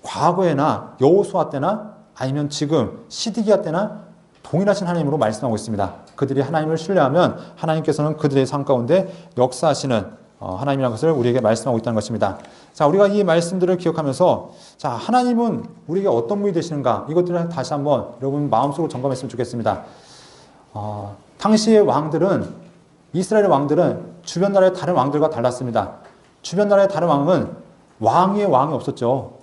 Speaker 1: 과거에나 여호수아 때나 아니면 지금 시드기야 때나 동일하신 하나님으로 말씀하고 있습니다. 그들이 하나님을 신뢰하면 하나님께서는 그들의 삶 가운데 역사하시는 하나님이라는 것을 우리에게 말씀하고 있다는 것입니다. 자, 우리가 이 말씀들을 기억하면서 자, 하나님은 우리에게 어떤 분이 되시는가? 이것들을 다시 한번 여러분 마음속으로 점검했으면 좋겠습니다. 당시의 왕들은 이스라엘의 왕들은 주변 나라의 다른 왕들과 달랐습니다. 주변 나라의 다른 왕은 왕이 없었죠.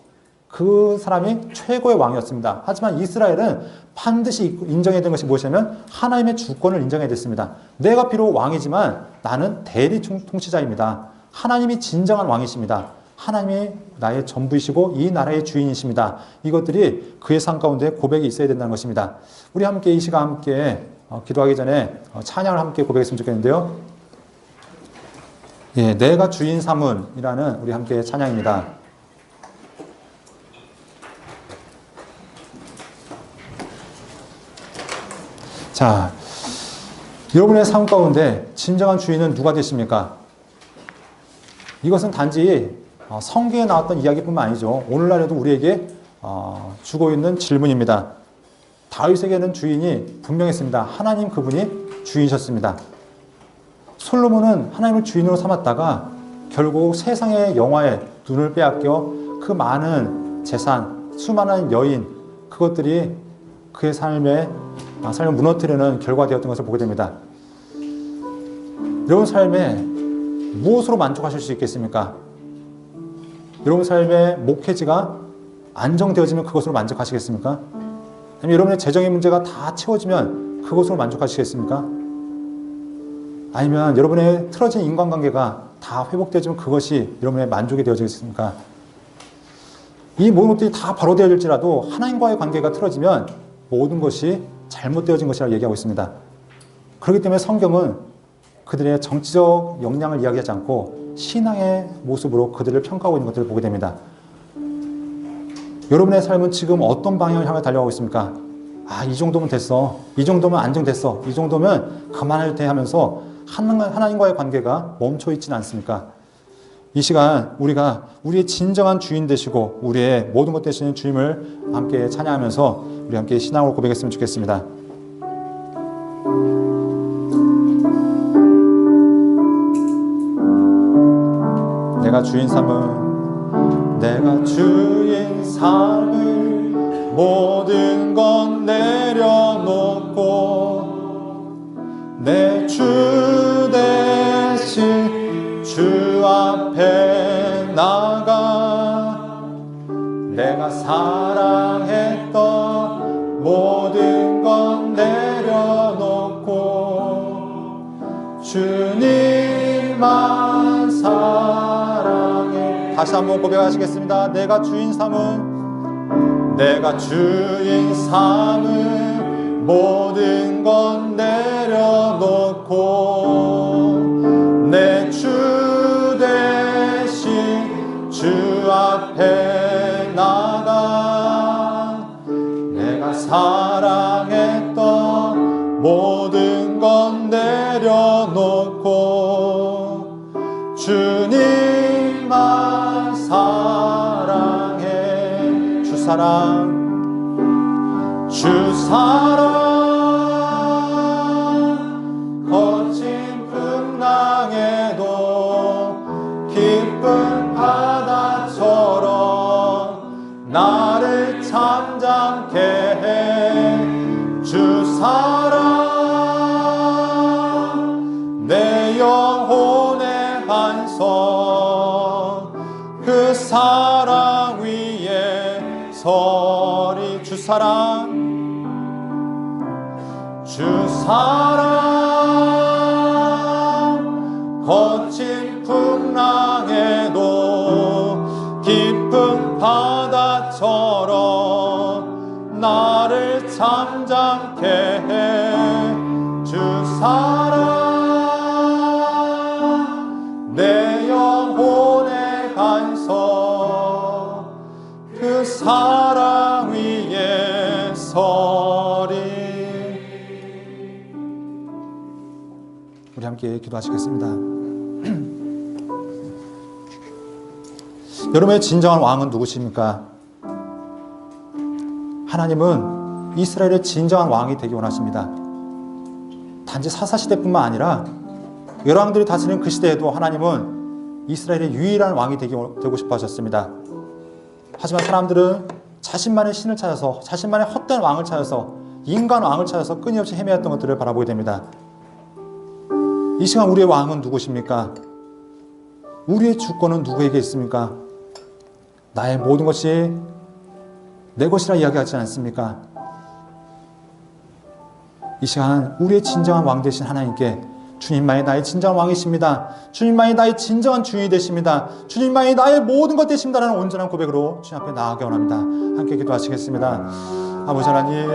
Speaker 1: 그 사람이 최고의 왕이었습니다. 하지만 이스라엘은 반드시 인정해야 되는 것이 무엇이냐면 하나님의 주권을 인정해야 됐습니다. 내가 비록 왕이지만 나는 대리 통치자입니다. 하나님이 진정한 왕이십니다. 하나님이 나의 전부이시고 이 나라의 주인이십니다. 이것들이 그의 삶 가운데 고백이 있어야 된다는 것입니다. 우리 함께 이 시간 함께 기도하기 전에 찬양을 함께 고백했으면 좋겠는데요. 예, 내가 주인 삼은이라는 우리 함께 찬양입니다. 자, 여러분의 삶 가운데 진정한 주인은 누가 되십니까? 이것은 단지 성경에 나왔던 이야기뿐만 아니죠. 오늘날에도 우리에게 주고 있는 질문입니다. 다윗에게는 주인이 분명했습니다. 하나님 그분이 주인이셨습니다. 솔로몬은 하나님을 주인으로 삼았다가 결국 세상의 영화에 눈을 빼앗겨 그 많은 재산, 수많은 여인, 그것들이 그의 삶을 무너뜨리는 결과되었던 것을 보게 됩니다. 여러분 삶에 무엇으로 만족하실 수 있겠습니까? 여러분 삶의 목회지가 안정되어지면 그것으로 만족하시겠습니까? 아니면 여러분의 재정의 문제가 다 채워지면 그것으로 만족하시겠습니까? 아니면 여러분의 틀어진 인간관계가 다 회복되어지면 그것이 여러분의 만족이 되어지겠습니까? 이 모든 것들이 다 바로 되어질지라도 하나님과의 관계가 틀어지면 모든 것이 잘못되어진 것이라고 얘기하고 있습니다. 그렇기 때문에 성경은 그들의 정치적 역량을 이야기하지 않고 신앙의 모습으로 그들을 평가하고 있는 것들을 보게 됩니다. 여러분의 삶은 지금 어떤 방향을 향해 달려가고 있습니까? 이 정도면 됐어. 이 정도면 안정됐어. 이 정도면 가만할 때 하면서 하나님과의 관계가 멈춰 있지는 않습니까? 이 시간 우리가 우리의 진정한 주인 되시고 우리의 모든 것 되시는 주님을 함께 찬양하면서 우리 함께 신앙으로 고백했으면 좋겠습니다. 내가 주인 삼을 모든 건 내려놓고 내 주 대신 주 앞에 나가 내가 사랑했던 모든 건 내려놓고 주님만 사랑해. 다시 한번 고백하시겠습니다. 내가 주인 삼은 모든 건 내려놓고 내 주 대신 주 앞에 나가 내가 사랑했던 모든 건 내려놓고 주님만 사랑해. 주 사랑 거친 풍랑에도 깊은 바다처럼 나를 잠잠케 해. 주 사랑 내 영혼의 반석 그 사랑 위에 서리. 주 사랑 거친 풍랑에도 깊은 바다처럼 나를 잠잠케 해. 주 사랑 내 영혼의 반석 그 사랑 위에 서리. 우리 함께 기도하시겠습니다. 여러분의 진정한 왕은 누구십니까? 하나님은 이스라엘의 진정한 왕이 되기 원하십니다. 단지 사사시대뿐만 아니라 열왕들이 다스리는 그 시대에도 하나님은 이스라엘의 유일한 왕이 되고 싶어 하셨습니다. 하지만 사람들은 자신만의 신을 찾아서 자신만의 헛된 왕을 찾아서 인간 왕을 찾아서 끊임없이 헤매었던 것들을 바라보게 됩니다. 이 시간 우리의 왕은 누구십니까? 우리의 주권은 누구에게 있습니까? 나의 모든 것이 내 것이라 이야기하지 않습니까? 이 시간 우리의 진정한 왕 되신 하나님께 주님만이 나의 진정한 왕이십니다. 주님만이 나의 진정한 주인이 되십니다. 주님만이 나의 모든 것 되십니다라는 온전한 고백으로 주님 앞에 나아가기 원합니다. 함께 기도하시겠습니다. 아버지 하나님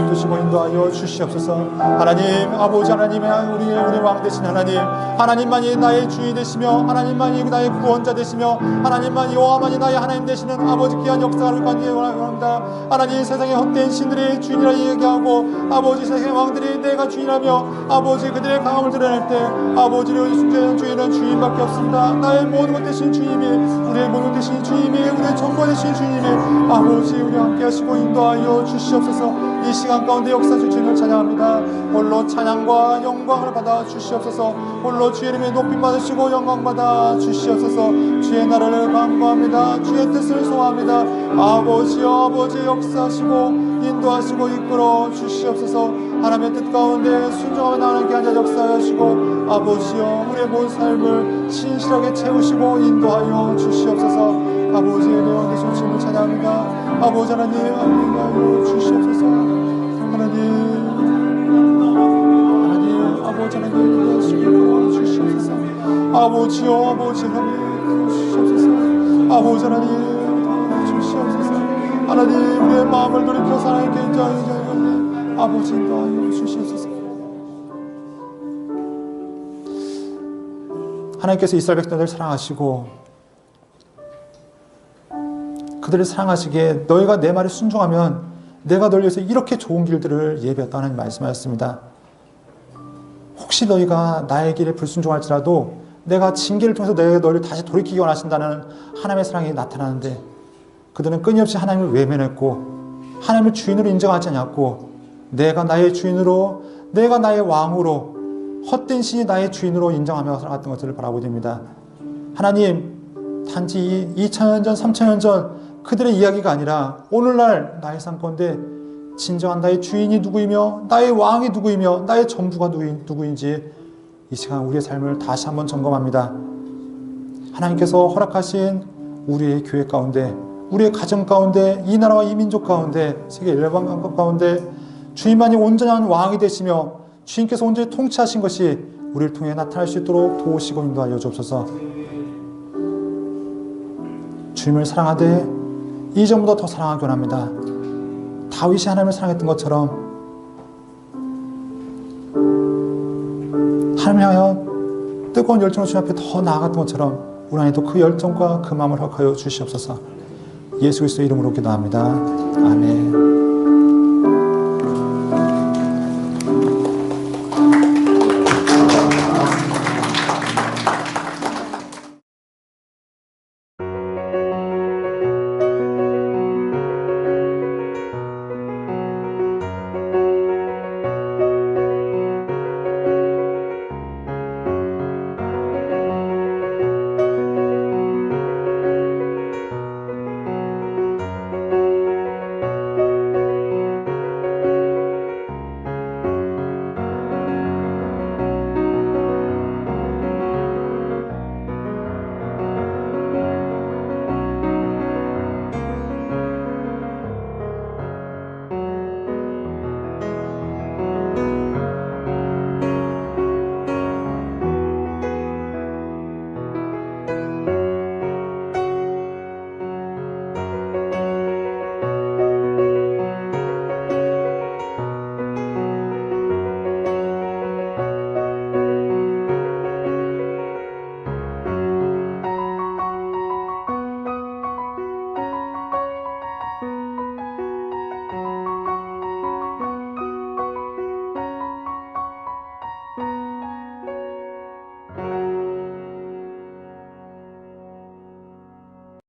Speaker 1: 붙드시고 인도하여 주시옵소서. 하나님 아버지 하나님의 우리의 왕 되신 하나님, 하나님만이 나의 주인 되시며 하나님만이 나의 구원자 되시며 하나님만이 여호와만이 나의 하나님 되시는 아버지 귀한 역사를 관계해 원합니다. 하나님 세상의 헛된 신들이 주인이라 얘기하고 아버지 세상의 왕들이 내가 주인이라며 아버지 그들의 강함을 드러낼 때 아버지를 순전한 주인은 주님밖에 없습니다. 나의 모든 것 되신 주님이 우리의 모든 것 되신 주님이 우리의 전부 되신 주님이 아버지 우리 함께 하시고 인도하여 주시옵소서. 이 시간 가운데 역사하실 주님을 찬양합니다. 홀로 찬양과 영광을 받아 주시옵소서. 홀로 주의 이름에 높임 받으시고 영광 받아 주시옵소서. 주의 나라를 간구합니다. 주의 뜻을 소화합니다. 아버지여 아버지 역사하시고 인도하시고 이끌어 주시옵소서. 하나님의 뜻 가운데 순종하며 나가는 게 아니라 역사하시고 아버지여 우리의 모든 삶을 신실하게 채우시고 인도하여 주시옵소서. 아버지의 내원 되신 주님을 찬양합니다. 아버지 하나님 인도하여 주시옵소서. 하나님 아버지 하나님 인도하시고 주시옵소서. 아버지여 아버지 하나님 주시옵소서. 아버지 하나님 주시옵소서. 우리의 마음을 돌이켜 사랑하게 인도하여 아버지 인도하여 주시옵소서. 하나님께서 이스라엘 백성들을 사랑하시고 그들을 사랑하시기에 너희가 내 말에 순종하면 내가 너를 위해서 이렇게 좋은 길들을 예비했다 하는 말씀하셨습니다. 혹시 너희가 나의 길에 불순종할지라도 내가 징계를 통해서 내가 너희를 다시 돌이키기 원하신다는 하나님의 사랑이 나타나는데 그들은 끊임없이 하나님을 외면했고 하나님을 주인으로 인정하지 않았고 내가 나의 주인으로 내가 나의 왕으로 헛된 신이 나의 주인으로 인정하며 살아갔던 것들을 바라보됩니다. 하나님 단지 2000년 전 3000년 전 그들의 이야기가 아니라 오늘날 나의 삶 가운데 진정한 나의 주인이 누구이며 나의 왕이 누구이며 나의 전부가 누구인지 이 시간 우리의 삶을 다시 한번 점검합니다. 하나님께서 허락하신 우리의 교회 가운데 우리의 가정 가운데 이 나라와 이 민족 가운데 세계 열방 가운데 주님만이 온전한 왕이 되시며 주님께서 온전히 통치하신 것이 우리를 통해 나타날 수 있도록 도우시고 인도하여 주옵소서. 주님을 사랑하되 이전보다 더 사랑하기 원합니다. 다윗이 하나님을 사랑했던 것처럼 하나님을 향하여 뜨거운 열정으로 주님 앞에 더 나아갔던 것처럼 우리 안에도 그 열정과 그 마음을 허락하여 주시옵소서. 예수 그리스도의 이름으로 기도합니다. 아멘.